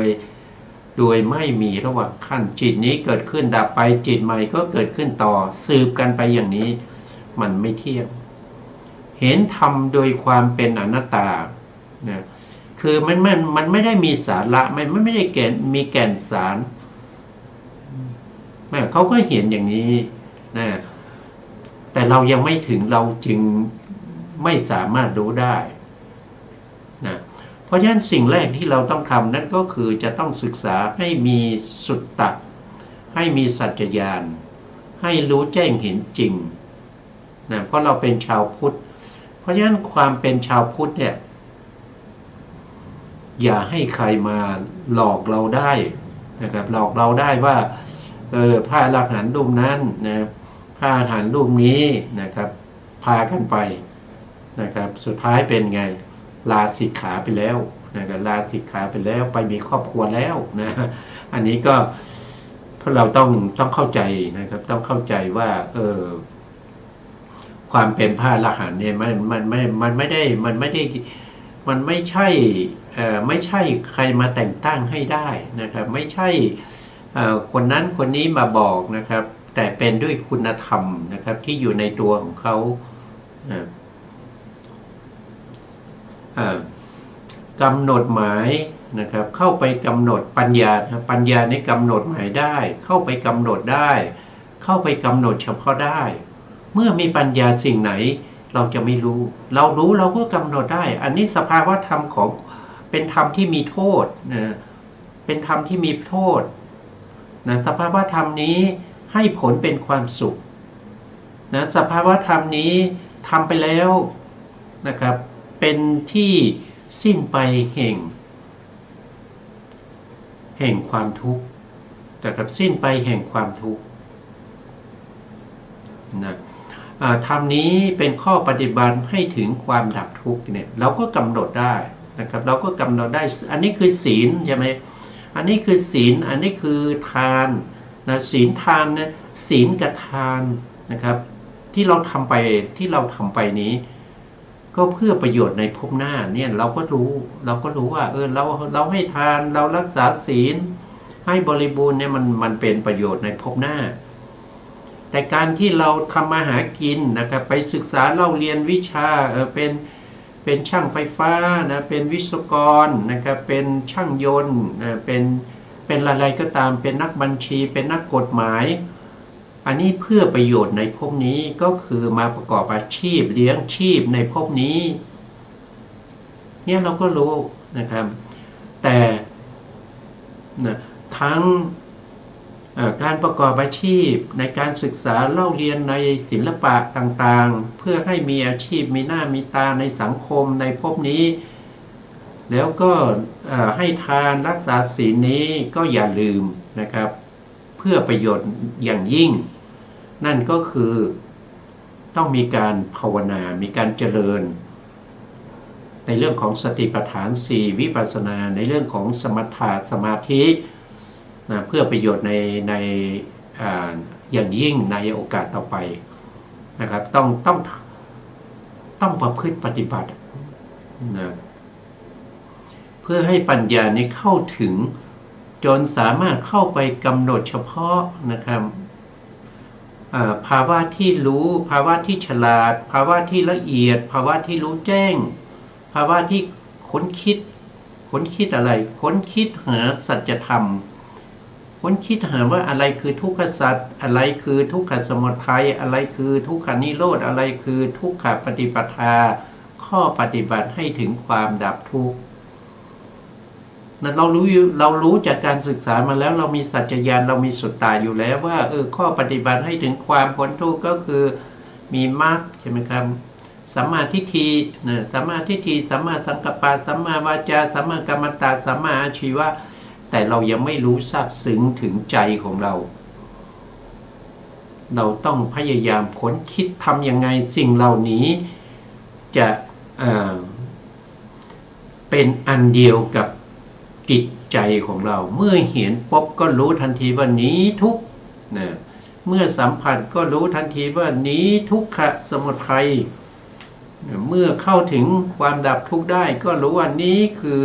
ยไม่มีระหว่างขั้นจิตนี้เกิดขึ้นดับไปจิตใหม่ก็เกิดขึ้นต่อสืบกันไปอย่างนี้มันไม่เที่ยงเห็นธรรมโดยความเป็นอนัตตานะคือมันไม่ได้มีสาระมันไม่ได้มีแก่นสารเขาก็เห็นอย่างนี้นะแต่เรายังไม่ถึงเราจึงไม่สามารถรู้ได้นะเพราะฉะนั้นสิ่งแรกที่เราต้องทำนั่นก็คือจะต้องศึกษาให้มีสุตตะให้มีสัจจญาณให้รู้แจ้งเห็นจริงนะเพราะเราเป็นชาวพุทธเพราะฉะนั้นความเป็นชาวพุทธเนี่ยอย่าให้ใครมาหลอกเราได้นะครับหลอกเราได้ว่าพระอรหันต์รูปนั้นนะพระอรหันต์รูปนี้นะครับพากันไปนะครับสุดท้ายเป็นไงลาสิกขาไปแล้วนะครับลาสิกขาไปแล้วไปมีครอบครัวแล้วนะอันนี้ก็เพราะเราต้องเข้าใจนะครับต้องเข้าใจว่าความเป็นพระอรหันต์เนี่ยมันไม่ใช่ใครมาแต่งตั้งให้ได้นะครับไม่ใช่คนนั้นคนนี้มาบอกนะครับแต่เป็นด้วยคุณธรรมนะครับที่อยู่ในตัวของเขากำหนดหมายนะครับเข้าไปกำหนดปัญญาในกำหนดหมายได้เข้าไปกำหนดได้เข้าไปกำหนดเฉพาะได้เมื่อมีปัญญาสิ่งไหนเราจะไม่รู้เรารู้เราก็กำหนดได้อันนี้สภาวะธรรมของเป็นธรรมที่มีโทษนะเป็นธรรมที่มีโทษนะสภาวะธรรมนี้ให้ผลเป็นความสุขนะสภาวะธรรมนี้ทำไปแล้วนะครับเป็นที่สิ้นไปแห่งความทุกข์นะครับสิ้นไปแห่งความทุกข์นะธรรมนี้เป็นข้อปฏิบัติให้ถึงความดับทุกข์เนี่ยเราก็กำหนดได้นะครับเราก็กำหนดได้อันนี้คือศีลใช่ไหมอันนี้คือศีลอันนี้คือทานนะศีลทานนะศีลกับทานนะครับที่เราทำไปนี้ก็เพื่อประโยชน์ในภพหน้าเนี่ยเราก็รู้ว่าเราให้ทานเรารักษาศีลให้บริบูรณ์เนี่ยมันเป็นประโยชน์ในภพหน้าแต่การที่เราทำมาหากินนะครับไปศึกษาเล่าเรียนวิชาเป็นช่างไฟฟ้านะเป็นวิศวกรนะครับเป็นช่างยนต์เป็นอะไรก็ตามเป็นนักบัญชีเป็นนักกฎหมายอันนี้เพื่อประโยชน์ในภพนี้ก็คือมาประกอบอาชีพเลี้ยงชีพในภพนี้เนี่ยเราก็รู้นะครับแต่ทั้งการประกอบอาชีพในการศึกษาเล่าเรียนในศิลปะต่างๆเพื่อให้มีอาชีพมีหน้ามีตาในสังคมในภพนี้แล้วก็ให้ทานรักษาศีลนี้ก็อย่าลืมนะครับเพื่อประโยชน์อย่างยิ่งนั่นก็คือต้องมีการภาวนามีการเจริญในเรื่องของสติปัฏฐาน4วิปัสสนาในเรื่องของสมถะสมาธิเพื่อประโยชน์ในอย่างยิ่งในโอกาสต่อไปนะครับต้องประพฤติปฏิบัตินะเพื่อให้ปัญญานี้เข้าถึงจนสามารถเข้าไปกำหนดเฉพาะนะครับภาวะที่รู้ภาวะที่ฉลาดภาวะที่ละเอียดภาวะที่รู้แจ้งภาวะที่ค้นคิดอะไรค้นคิดหาสัจธรรมค้นคิดหาว่าอะไรคือทุกขสัจอะไรคือทุกขสมุทัยอะไรคือทุกขานิโรธอะไรคือทุกขปฏิปทาข้อปฏิบัติให้ถึงความดับทุกข์นั้นเรารู้จากการศึกษามาแล้วเรามีสัจจญาณเรามีสุตตะอยู่แล้วว่าข้อปฏิบัติให้ถึงความพ้นทุกข์ก็คือมีมรรคใช่ไหมครับสัมมาทิฏฐิสัมมาทิฏฐิสัมมาสังกัปปะสัมมาวาจาสัมมากัมมันตะสัมมาอาชีวะ แต่เรายังไม่รู้ซาบซึ้งถึงใจของเราต้องพยายามค้นคิดทำยังไงสิ่งเหล่านี้จะเป็นอันเดียวกับจิตใจของเราเมื่อเห็นปุ๊บก็รู้ทันทีว่านี้ทุกข์นะเมื่อสัมผัสก็รู้ทันทีว่านี้ทุกขสมุทัยเมื่อเข้าถึงความดับทุกข์ได้ก็รู้ว่านี้คือ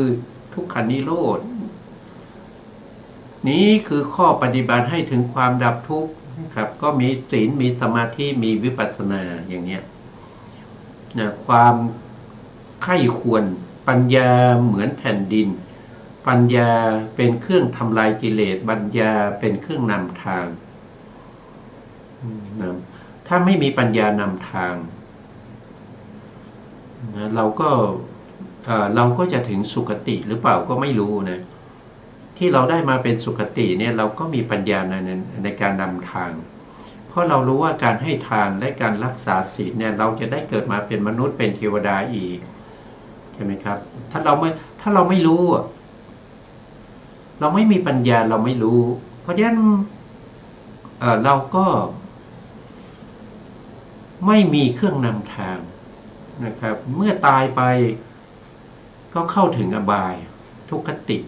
ทุกขนิโรธนี้คือข้อปฏิบัติให้ถึงความดับทุกข์ครับก็มีศีลมีสมาธิมีวิปัสสนาอย่างเนี้ยนะความใคร่ควรปัญญาเหมือนแผ่นดินปัญญาเป็นเครื่องทำลายกิเลสปัญญาเป็นเครื่องนำทางนะถ้าไม่มีปัญญานำทางนะเราก็จะถึงสุคติหรือเปล่าก็ไม่รู้นะที่เราได้มาเป็นสุคติเนี่ยเราก็มีปัญญาในการนำทางเพราะเรารู้ว่าการให้ทานและการรักษาศีลเนี่ยเราจะได้เกิดมาเป็นมนุษย์เป็นเทวดาอีกใช่ไหมครับถ้าเราไม่รู้เราไม่มีปัญญาเราไม่รู้เพราะฉะนั้นเราก็ไม่มีเครื่องนำทางนะครับเมื่อตายไปก็เข้าถึงอบายทุกขติ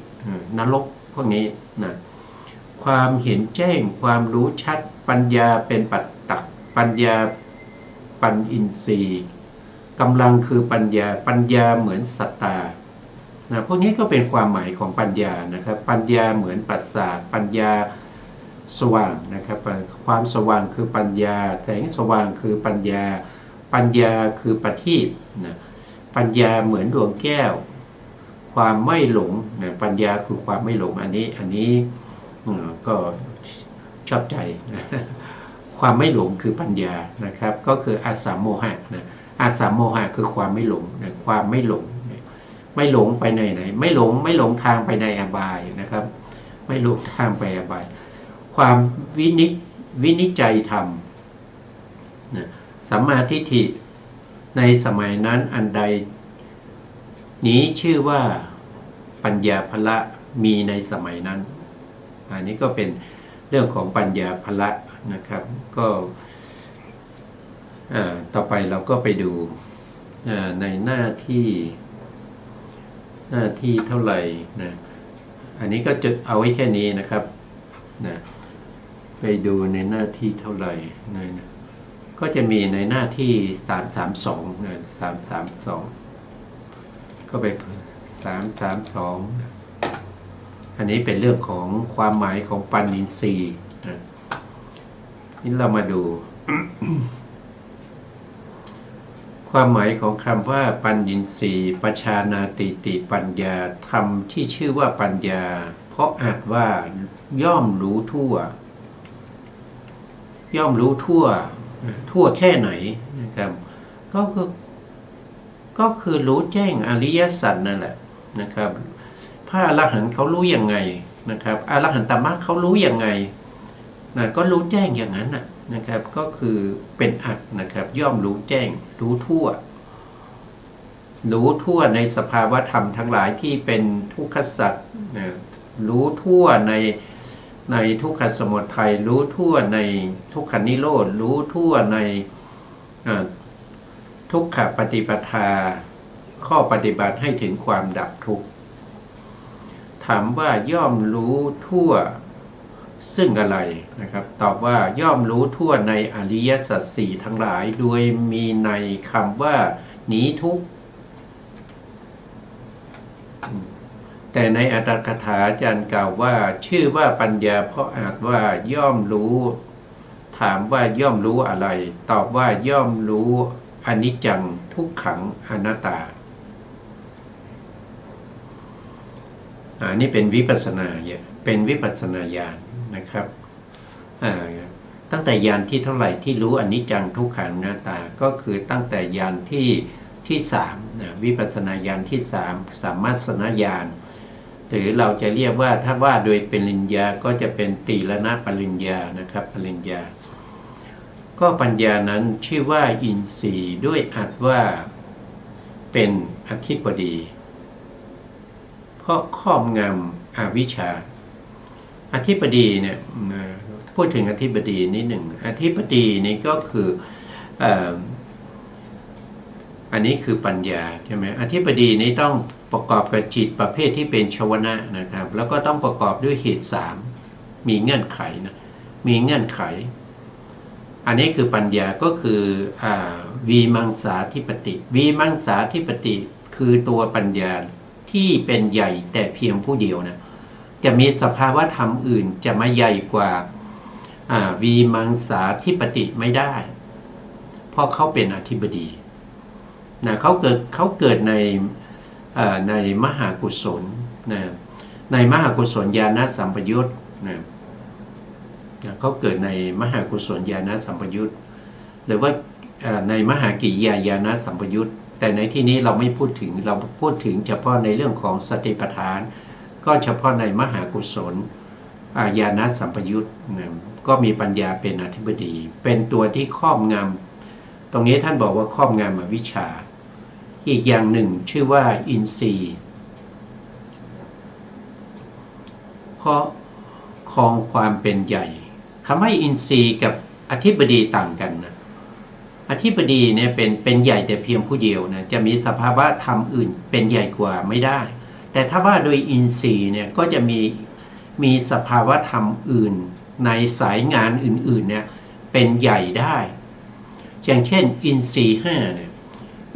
นรกพวกนี้นะความเห็นแจ้งความรู้ชัดปัญญาเป็นปัตตักปัญญาปัญอินทรีย์กำลังคือปัญญาเหมือนสัตตานะพวกนี้ก็เป็นความหมายของปัญญานะครับปัญญาเหมือนปัสสาทปัญญาสว่างนะครับความสว่างคือปัญญาแสงสว่างคือปัญญาคือประทีปนะปัญญาเหมือนดวงแก้วความไม่หลงนะปัญญาคือความไม่หลงอันนี้ก็ชอบใจนะความไม่หลงคือปัญญานะครับก็คืออาสามโมหะนะอาสามโมหะคือความไม่หลงนะความไม่หลงไม่หลงไปไหนไม่หลงทางไปในอบายนะครับไม่หลงทางไปอบายความวินิจฉัยธรรมนะสัมมาทิฏฐิในสมัยนั้นอันใดนี้ชื่อว่าปัญญาภละมีในสมัยนั้นอันนี้ก็เป็นเรื่องของปัญญาภละนะครับก็ต่อไปเราก็ไปดูในหน้าที่เท่าไหร่นะอันนี้ก็จะเอาไว้แค่นี้นะครับนะไปดูในหน้าที่เท่าไหร่นะก็จะมีในหน้าที่332นะ332ก็ไป332อันนี้เป็นเรื่องของความหมายของปัญญินทรีย์นะนี่เรามาดู ความหมายของคำว่าปัญญินทรีย์ปชานาติปัญญาธรรมที่ชื่อว่าปัญญาเพราะอาจว่าย่อมรู้ทั่วแค่ไหนนะครับก็คือรู้แจ้งอริยสัจนั่นแหละนะครับพระอรหันต์เขารู้ยังไงนะครับอรหันตมรรคเขารู้ยังไงนะก็รู้แจ้งอย่างนั้นนะครับก็คือเป็นอัตนะครับย่อมรู้แจ้งรู้ทั่วในสภาวธรรมทั้งหลายที่เป็นทุกขสัจนะรู้ทั่วในทุกขสมุทัยรู้ทั่วในทุกขนิโรธรู้ทั่วในทุกขปฏิปทาข้อปฏิบัติให้ถึงความดับทุกข์ถามว่าย่อมรู้ทั่วซึ่งอะไรนะครับตอบว่าย่อมรู้ทั่วในอริยสัจสี่ทั้งหลายโดยมีในคำว่าหนีทุกข์แต่ในอัตถกถาอาจารย์กล่าวว่าชื่อว่าปัญญาเพราะอาจว่าย่อมรู้ถามว่าย่อมรู้อะไรตอบว่าย่อมรู้อนิจจังทุกขังอนัตตานี่เป็นวิปัสสนาญาณนะครับตั้งแต่ญาณที่เท่าไหร่ที่รู้อนิจจังทุกขังอนัตตาก็คือตั้งแต่ญาณที่3นะวิปัสสนาญาณที่3สัมมัสสนญาณหรือเราจะเรียกว่าถ้าว่าโดยปริญญาก็จะเป็นตีรณปริญญานะครับปริญญาก็ปัญญานั้นชื่อว่าอินทรีย์ด้วยอัตว่าเป็นอธิปดีเพราะครอบงำ อวิชชาอธิบดีเนี่ยพูดถึงอธิบดีนิดหนึ่งอธิบดีนี่ก็คืออันนี้คือปัญญาใช่ไหมอธิบดีนี้ต้องประกอบกับจิตประเภทที่เป็นชวนะนะครับแล้วก็ต้องประกอบด้วยเหตุ3มีเงื่อนไขนะมีเงื่อนไขอันนี้คือปัญญาก็คือวีมังสาธิปติวีมังสาธิปติคือตัวปัญญาที่เป็นใหญ่แต่เพียงผู้เดียวนะจะมีสภาวะธรรมอื่นจะมาใหญ่กว่าวีมังสาธิปติไม่ได้เพราะเขาเป็นอธิบดีนะเขาเกิดในมหากุศลนะในมหากุศลญาณสัมปยุตนะเขาเกิดในมหากุศลญาณสัมปยุตหรือว่าในมหากิริยาญาณสัมปยุตแต่ในที่นี้เราไม่พูดถึงเราพูดถึงเฉพาะในเรื่องของสติปัฏฐานก็เฉพาะในมหากุศลญาณสัมปยุตนะก็มีปัญญาเป็นอธิบดีเป็นตัวที่ครอบงำตรงนี้ท่านบอกว่าครอบงำอวิชชาอีกอย่างหนึ่งชื่อว่าอินทรีย์เพราะครองความเป็นใหญ่คำว่าอินทรีย์กับอธิบดีต่างกันนะอธิบดีเนี่ยเป็นใหญ่แต่เพียงผู้เดียวนะจะมีสภาวะธรรมอื่นเป็นใหญ่กว่าไม่ได้แต่ถ้าว่าโดยอินทรีย์เนี่ยก็จะมีสภาวะธรรมอื่นในสายงานอื่นๆเนี่ยเป็นใหญ่ได้อย่างเช่นอินทรีย์5เนี่ย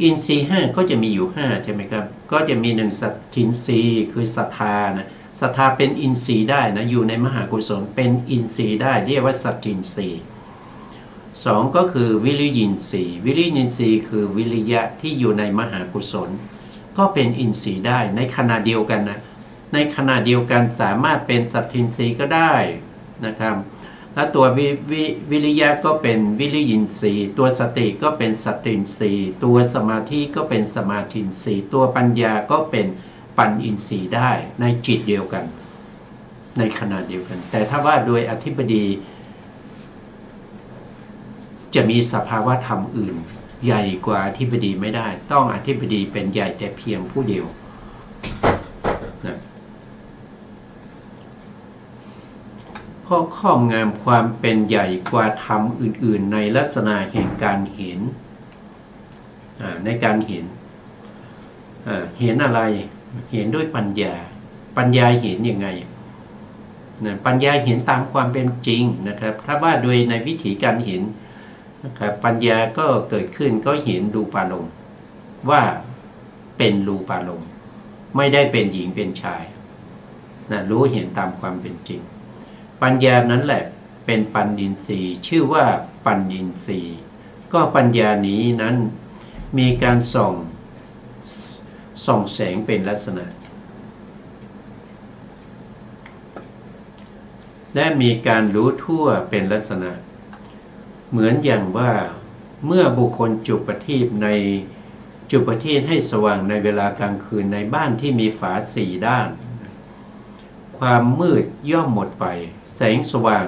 อินทรีย์5ก็จะมีอยู่5ใช่ไหมครับก็จะมี1สัตถินทรีย์คือศรัทธานะศรัทธาเป็นอินทรีย์ได้นะอยู่ในมหากุศลเป็นอินทรีย์ได้เรียกว่าสัตถินทรีย์2ก็คือวิริยินทรีย์วิริยินทรีย์คือวิริยะที่อยู่ในมหากุศลก็เป็นอินทรีย์ได้ในขณะเดียวกันนะในขณะเดียวกันสามารถเป็นสัตถินทรีย์ก็ได้นะครับและตัววิริยะก็เป็นวิริยินทรีย์ตัวสติก็เป็นสตินทรีย์ตัวสมาธิก็เป็นสมาธินทรีย์ตัวปัญญาก็เป็นปัญญินทรีย์ได้ในจิตเดียวกันในขณะเดียวกันแต่ถ้าว่าโดยอธิบดีจะมีสภาวะธรรมอื่นใหญ่กว่าอธิบดีไม่ได้ต้องอธิบดีเป็นใหญ่แต่เพียงผู้เดียวนะเพราะครอบงำความเป็นใหญ่กว่าธรรมอื่นๆในลักษณะแห่งการเห็นในการเห็นเห็นอะไรเห็นด้วยปัญญาปัญญาเห็นยังไงนะปัญญาเห็นตามความเป็นจริงนะครับถ้าว่าโดยในวิธีการเห็นนะครับปัญญาก็เกิดขึ้นก็เห็นรูปารมณ์ว่าเป็นรูปารมณ์ไม่ได้เป็นหญิงเป็นชายนะรู้เห็นตามความเป็นจริงปัญญานั้นแหละเป็นปัญญินทรีย์ชื่อว่าปัญญินทรีย์ก็ปัญญานี้นั้นมีการส่องแสงเป็นลักษณะและมีการรู้ทั่วเป็นลักษณะเหมือนอย่างว่าเมื่อบุคคลจุดประทีปในจุดประทีปให้สว่างในเวลากลางคืนในบ้านที่มีฝา4ด้านความมืดย่อมหมดไปแสงสว่าง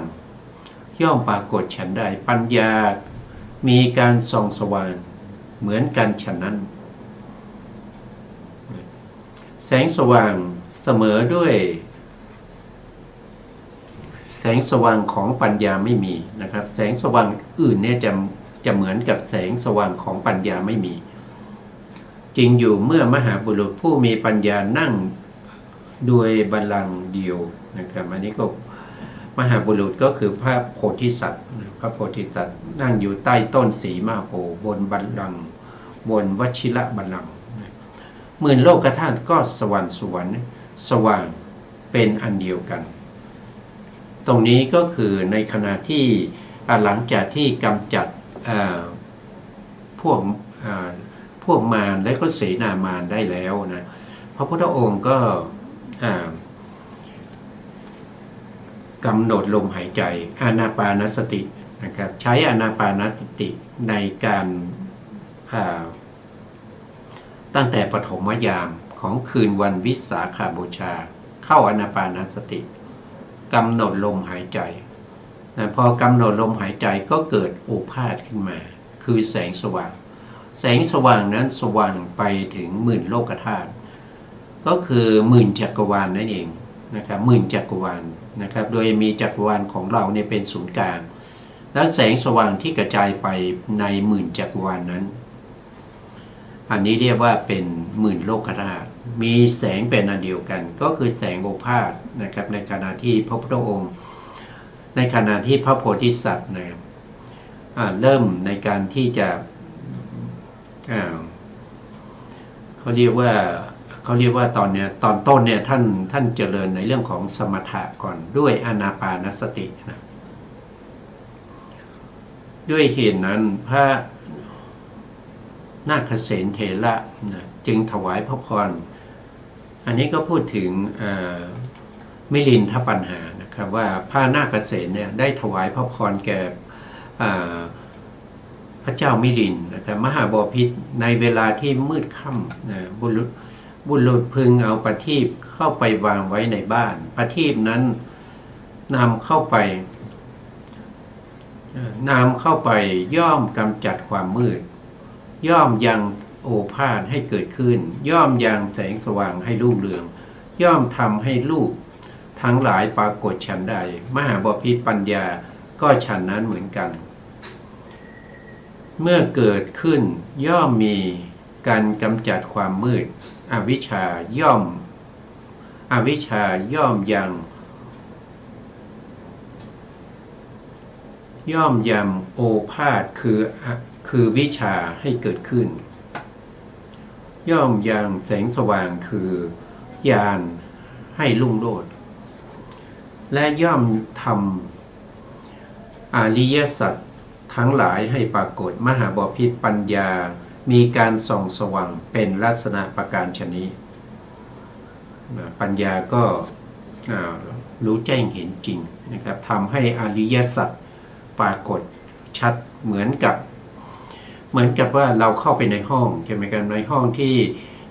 ย่อมปรากฏฉันใดปัญญามีการส่องสว่างเหมือนกันฉะนั้นแสงสว่างเสมอด้วยแสงสว่างของปัญญาไม่มีนะครับแสงสว่างอื่นเนี่ยจะเหมือนกับแสงสว่างของปัญญาไม่มีจริงอยู่เมื่อมหาบุรุษผู้มีปัญญานั่งด้วยบัลลังก์เดียวนะครับอันนี้ก็มหาบุรุษก็คือพระโพธิสัตว์พระโพธิสัตว์นั่งอยู่ใต้ต้นสีมหาโพธิ์บนบัลลังก์บนวชิระบัลลังก์หมื่นโลกธาตุก็สว่างสว่างเป็นอันเดียวกันตรงนี้ก็คือในขณะที่หลังจากที่กำจัดพวกมารและก็เสนามารได้แล้วนะพระพุทธองค์ก็กำหนดลมหายใจอานาปานสตินะครับใช้อานาปานสติในการตั้งแต่ปฐมยามของคืนวันวิสาขบูชาเข้าอานาปานสติกำหนดลมหายใจนะพอกำหนดลมหายใจก็เกิดโอภาสขึ้นมาคือแสงสว่างแสงสว่างนั้นสว่างไปถึงหมื่นโลกธาตุก็คือหมื่นจักรวาลนั่นเอง นะครับหมื่นจักรวาลนะครับโดยมีจักรวาลของเราเนี่ยเป็นศูนย์กลางและแสงสว่างที่กระจายไปในหมื่นจักรวาลนั้นอันนี้เรียกว่าเป็นหมื่นโลกธาตุมีแสงเป็นอันเดียวกันก็คือแสงโอภาสนะครับในขณะที่พระพุทธองค์ในขณะที่พระโพธิสัตว์นะครับเริ่มในการที่จะเขาเรียกว่าตอนต้นเนี่ยท่านเจริญในเรื่องของสมถะก่อนด้วยอานาปานสตินะด้วยเหตุนั้นพระนาคเษนเถระนะจึงถวายพระพรอันนี้ก็พูดถึงมิลินทปัญหานะครับว่าพระนาคเษนเนี่ยได้ถวายพระพรแก่พระเจ้ามิลินนะครับมหาบพิตรในเวลาที่มืดค่ำนะบุรุษพึงเอาประทีปเข้าไปวางไว้ในบ้านประทีปนั้นนำเข้าไปย่อมกำจัดความมืดย่อมยังโอภาสให้เกิดขึ้นย่อมยังแสงสว่างให้รุ่งเรืองย่อมทำให้รูปทั้งหลายปรากฏฉันใดมหาบพิตรปัญญาก็ฉันนั้นเหมือนกันเมื่อเกิดขึ้นย่อมมีการกำจัดความมืดอวิชชาย่อมยังโอภาสคือวิชาให้เกิดขึ้นย่อมยังแสงสว่างคือญาณให้รุ่งโรจน์และย่อมทำอริยสัจทั้งหลายให้ปรากฏมหาบพิตรปัญญามีการส่องสว่างเป็นลักษณะประการชนิดปัญญาก็รู้แจ้งเห็นจริงนะครับทำให้อริยสัจปรากฏชัดเหมือนกับว่าเราเข้าไปในห้องใช่ไหมครับในห้องที่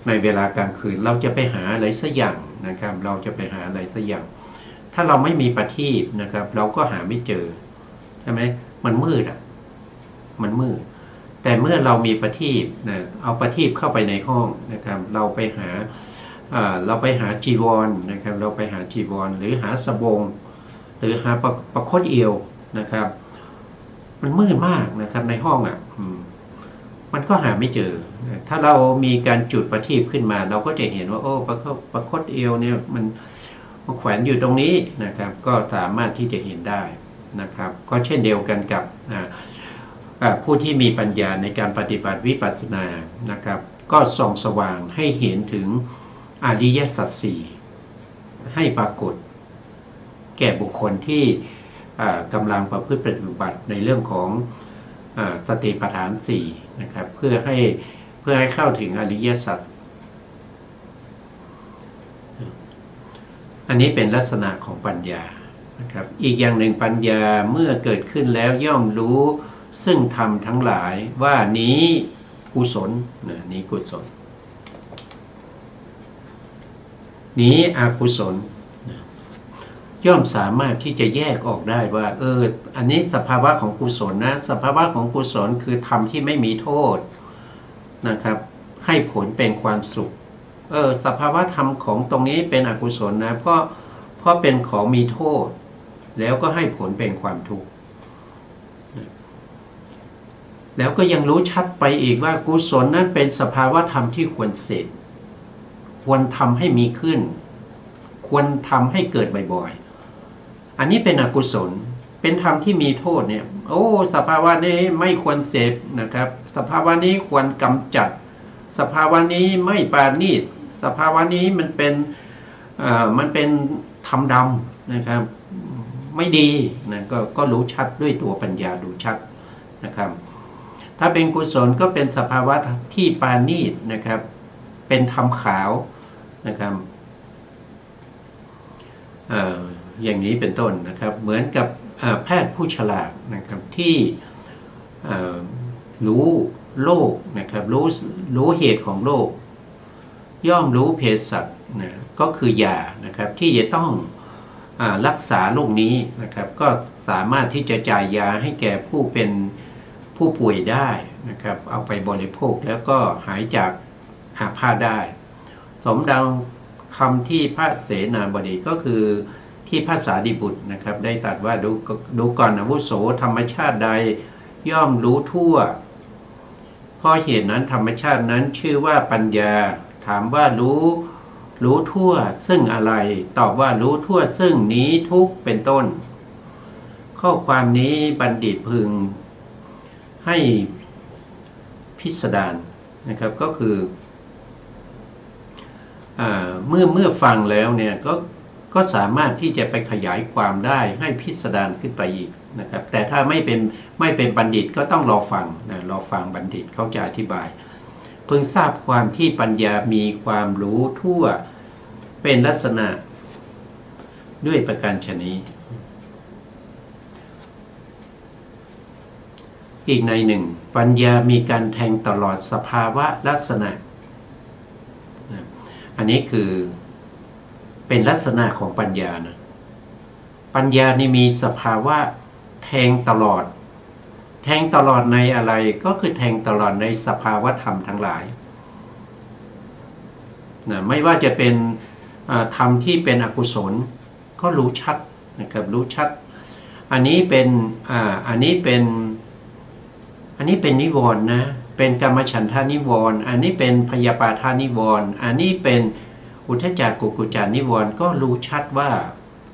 ในเวลากลางคืนเราจะไปหาอะไรสักอย่างนะครับเราจะไปหาอะไรสักอย่างถ้าเราไม่มีประทีปนะครับเราก็หาไม่เจอใช่ไหมมันมืดมันมืดแต่เมื่อเรามีประทีปนะเอาประทีปเข้าไปในห้องนะครับเราไปหาจีวรนะครับเราไปหาจีวรหรือหาสบงหรือหาประคตเอวนะครับมันมืดมากนะครับในห้องมันก็หาไม่เจอถ้าเรามีการจุดประทีปขึ้นมาเราก็จะเห็นว่าโอ้ประคตเอวเนี่ยมันแขวนอยู่ตรงนี้นะครับก็สามารถที่จะเห็นได้นะครับก็เช่นเดียวกันกับผู้ที่มีปัญญาในการปฏิบัติวิปัสสนานะครับก็ส่องสว่างให้เห็นถึงอริยสัจสี่ให้ปรากฏแก่บุคคลที่กำลังประพฤติปฏิบัติในเรื่องของสติปัฏฐานสี่นะครับเพื่อให้เข้าถึงอริยสัจอันนี้เป็นลักษณะของปัญญานะครับอีกอย่างหนึ่งปัญญาเมื่อเกิดขึ้นแล้วย่อมรู้ซึ่งธรรมทั้งหลายว่านี้กุศลนี้กุศลนี้อกุศลย่อมสามารถที่จะแยกออกได้ว่าอันนี้สภาวะของกุศลนะสภาวะของกุศลคือธรรมที่ไม่มีโทษนะครับให้ผลเป็นความสุขสภาวะธรรมของตรงนี้เป็นอกุศลนะเพราะเป็นของมีโทษแล้วก็ให้ผลเป็นความทุกข์แล้วก็ยังรู้ชัดไปอีกว่ากุศลนั้นเป็นสภาวะธรรมที่ควรเสพควรทำให้มีขึ้นควรทำให้เกิดบ่อยๆอันนี้เป็นอกุศลเป็นธรรมที่มีโทษเนี่ยสภาวะนี้ไม่ควรเสพนะครับสภาวะนี้ควรกำจัดสภาวะนี้ไม่ปราณีตสภาวะนี้มันเป็นธรรมดำนะครับไม่ดีนะก็รู้ชัดด้วยตัวปัญญาดูชัดนะครับถ้าเป็นกุศลก็เป็นสภาวะที่ปราณีตนะครับเป็นธรรมขาวนะครับอย่างนี้เป็นต้นนะครับเหมือนกับแพทย์ผู้ฉลาดนะครับที่รู้โรคนะครับรู้เหตุของโรคย่อมรู้เภสัชนะก็คือยานะครับที่จะต้องรักษาโรคนี้นะครับก็สามารถที่จะจ่ายยาให้แก่ผู้ป่วยได้นะครับเอาไปบริโภคแล้วก็หายจากอาพาธได้สมดัง คำที่พระเสนาบดีก็คือที่พระสารีบุตรนะครับได้ตรัสว่าดูก่อนอาวุโสธรรมชาติใดย่อมรู้ทั่วเพราะเหตุนั้นธรรมชาตินั้นชื่อว่าปัญญาถามว่ารู้ทั่วซึ่งอะไรตอบว่ารู้ทั่วซึ่งนี้ทุกเป็นต้นข้อความนี้บัณฑิตพึงให้พิสดารนะครับก็คือเมื่อฟังแล้วเนี่ยก็สามารถที่จะไปขยายความได้ให้พิสดารขึ้นไปอีกนะครับแต่ถ้าไม่เป็นบัณฑิตก็ต้องรอฟังนะรอฟังบัณฑิตเขาจะอธิบายเพิ่งทราบความที่ปัญญามีความรู้ทั่วเป็นลักษณะด้วยประการฉะนี้อีกในหนึ่งปัญญามีการแทงตลอดสภาวะลักษณะอันนี้คือเป็นลักษณะของปัญญานะปัญญานี่มีสภาวะแทงตลอดในอะไรก็คือแทงตลอดในสภาวะธรรมทั้งหลายนะไม่ว่าจะเป็นธรรมที่เป็นอกุศลก็รู้ชัดนะครับรู้ชัดอันนี้เป็นนิวรณ์นะเป็นกามฉันทานิวรณ์อันนี้เป็นพยาบาทานิวรณ์อันนี้เป็นอุทธัจจะกุกุจจานิวรณ์ก็รู้ชัดว่า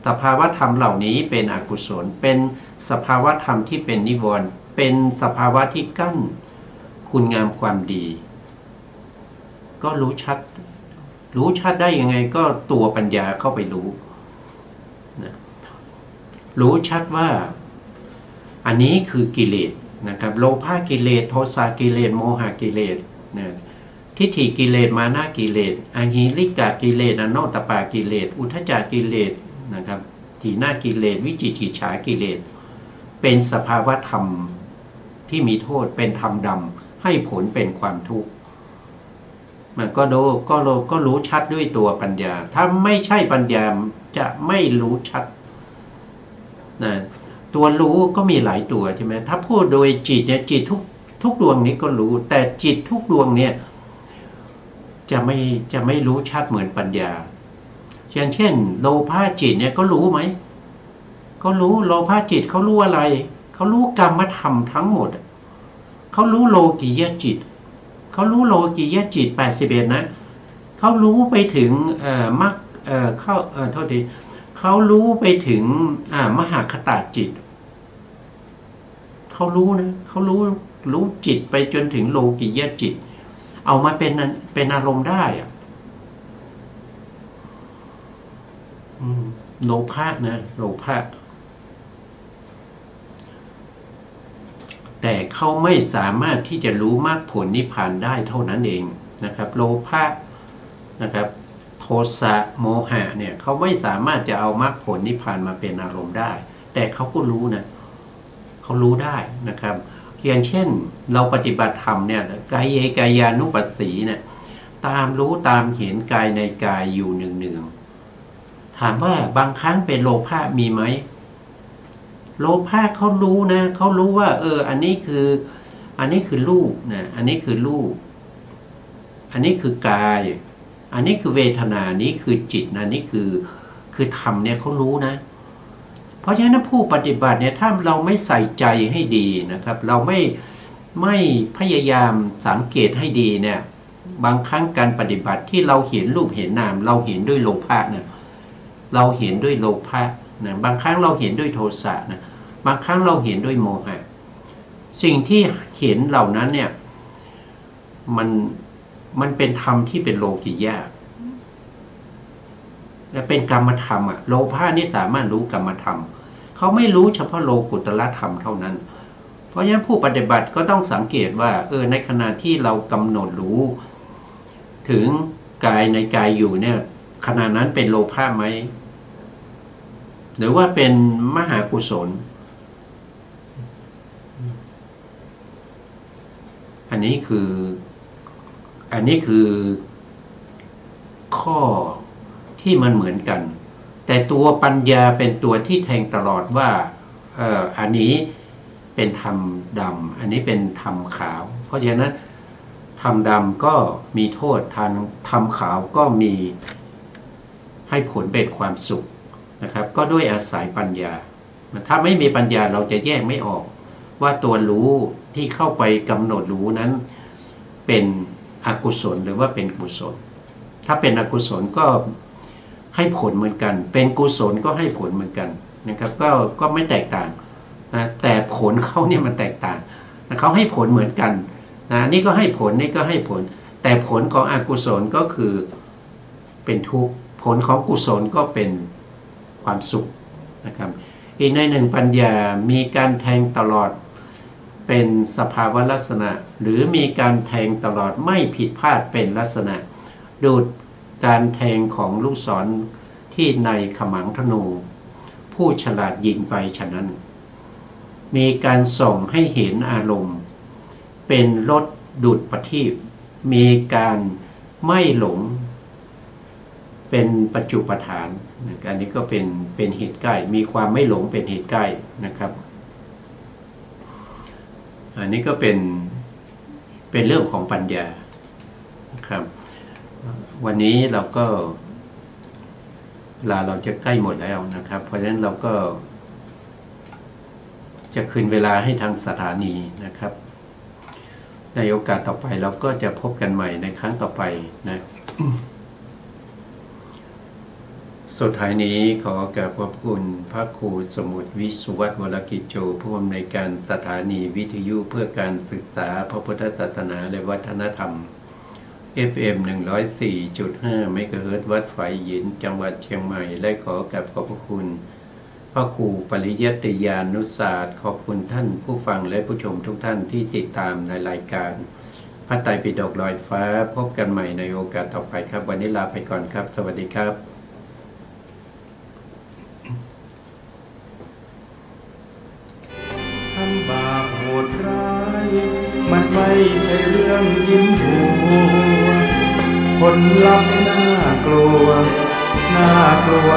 สภาวะธรรมเหล่านี้เป็นอกุศลเป็นสภาวะธรรมที่เป็นนิวรณ์เป็นสภาวะที่กั้นคุณงามความดีก็รู้ชัดได้ยังไงก็ตัวปัญญาเข้าไปรู้นะรู้ชัดว่าอันนี้คือกิเลสนะครับโลภะกิเลสโทสะกิเลสโมหะกิเลสนะทิฏฐิกิเลสมานะกิเลสอหิริกะกิเลสอโนตปากิเลสอุทธัจจะกิเลสนะครับถีนากิเลสวิจิกิจฉากิเลสเป็นสภาวะธรรมที่มีโทษเป็นธรรมดำให้ผลเป็นความทุกข์มันก็รู้ชัดด้วยตัวปัญญาถ้าไม่ใช่ปัญญาจะไม่รู้ชัดนะตัวรู้ก็มีหลายตัวใช่ไหมถ้าพูดโดยจิตเนี่ยจิตทุกดวงนี้ก็รู้แต่จิตทุกดวงเนี่ยจะไม่รู้ชัดเหมือนปัญญาเช่นโลภะจิตเนี่ยก็รู้ไหมก็รู้โลภะจิตเขารู้อะไรเขารู้กรรมธรรมทั้งหมดเขารู้โลกิยจิตเขารู้โลกิยจิต81นะเขารู้ไปถึงมรรคโทษทีเขารู้ไปถึงมหาคตาจิตเขารู้นะเขารู้จิตไปจนถึงโลกิยจิตเอามาเป็นอารมณ์ได้โลภะนะโลภะแต่เขาไม่สามารถที่จะรู้มรรคผลนิพพานได้เท่านั้นเองนะครับโลภะนะครับโทสะโมหะเนี่ยเขาไม่สามารถจะเอามรรคผลนิพพานมาเป็นอารมณ์ได้แต่เขาก็รู้นะเขารู้ได้นะครับอย่างเช่นเราปฏิบัติธรรมเนี่ยกายเยกายานุปัสสีเนี่ยตามรู้ตามเห็นกายในกายอยู่เนืองๆถามว่าบางครั้งเป็นโลภะมีไหมโลภะเขารู้นะเขารู้ว่าอันนี้คือรูปนะอันนี้คือรูปอันนี้คือกายอันนี้คือเวทนานี้คือจิตนะนี่คือธรรมเนี่ยเขารู้นะเพราะฉะนั้นผู้ปฏิบัติเนี่ยถ้าเราไม่ใส่ใจให้ดีนะครับเราไม่พยายามสังเกตให้ดีเนี่ยบางครั้งการปฏิบัติที่เราเห็นรูปเห็นนามเราเห็นด้วยโลภะนะเราเห็นด้วยโลภะนะบางครั้งเราเห็นด้วยโทสะนะบางครั้งเราเห็นด้วยโมหะสิ่งที่เห็นเหล่านั้นเนี่ยมันเป็นธรรมที่เป็นโลกิยะและเป็นกรรมธรรมโลภะนี่สามารถรู้กรรมธรรมเขาไม่รู้เฉพาะโลกุตตรธรรมเท่านั้นเพราะฉะนั้นผู้ปฏิบัติก็ต้องสังเกตว่าในขณะที่เรากำหนดรู้ถึงกายในกายอยู่เนี่ยขณะนั้นเป็นโลภะไหมหรือว่าเป็นมหากุศลอันนี้คือข้อที่มันเหมือนกันแต่ตัวปัญญาเป็นตัวที่แทงตลอดว่าอันนี้เป็นธรรมดำอันนี้เป็นธรรมขาวเพราะฉะนั้นธรรมดำก็มีโทษธรรมขาวก็มี ให้ผลเป็นความสุขนะครับก็ด้วยอาศัยปัญญาถ้าไม่มีปัญญาเราจะแยกไม่ออกว่าตัวรู้ที่เข้าไปกำหนดรู้นั้นเป็นอกุศลหรือว่าเป็นกุศลถ้าเป็นอกุศลก็ให้ผลเหมือนกันเป็นกุศลก็ให้ผลเหมือนกันนะครับก็ไม่แตกต่างนะแต่ผลเขาเนี่ยมันแตกต่างนะเขาให้ผลเหมือนกันนะนี่ก็ให้ผลนี่ก็ให้ผลแต่ผลของอกุศลก็คือเป็นทุกข์ผลของกุศลก็เป็นความสุขนะครับอีกในหนึ่งปัญญามีการแทงตลอดเป็นสภาวะลักษณะหรือมีการแทงตลอดไม่ผิดพลาดเป็นลักษณะดูการแทงของลูกศรที่ในขมังธนูผู้ฉลาดยิงไปฉะนั้นมีการส่งให้เห็นอารมณ์เป็นรสดุจประทีปมีการไม่หลงเป็นปัจจุปฐานอันนี้ก็เป็นเหตุใกล้มีความไม่หลงเป็นเหตุใกล้นะครับอันนี้ก็เป็นเรื่องของปัญญาครับวันนี้เราก็เราจะใกล้หมดแล้วนะครับเพราะฉะนั้นเราก็จะคืนเวลาให้ทางสถานีนะครับในโอกาสต่อไปเราก็จะพบกันใหม่ในครั้งต่อไปนะ สุดท้ายนี้ขอกราบขอบคุณพระครูสมุทรวิสุวัฒน์วรกิจโจผู้อำนวยการสถานีวิทยุเพื่อการศึกษาพระพุทธศาสนาและวัฒนธรรม FM 104.5 เมกะเฮิรตซ์วัดฝายหยินจังหวัดเชียงใหม่และขอกราบขอบพระคุณพระครูปริยัติยานุศาสตร์ขอบคุณท่านผู้ฟังและผู้ชมทุกท่านที่ติดตามในรายการพระไตรปิฎกลอยฟ้าพบกันใหม่ในโอกาสต่อไปครับวันนี้ลาไปก่อนครับสวัสดีครับทำบาปโหดร้ายมันไม่ใช่เรื่องยิ้มหัวผลลัพธ์น่ากลัวน่ากลัว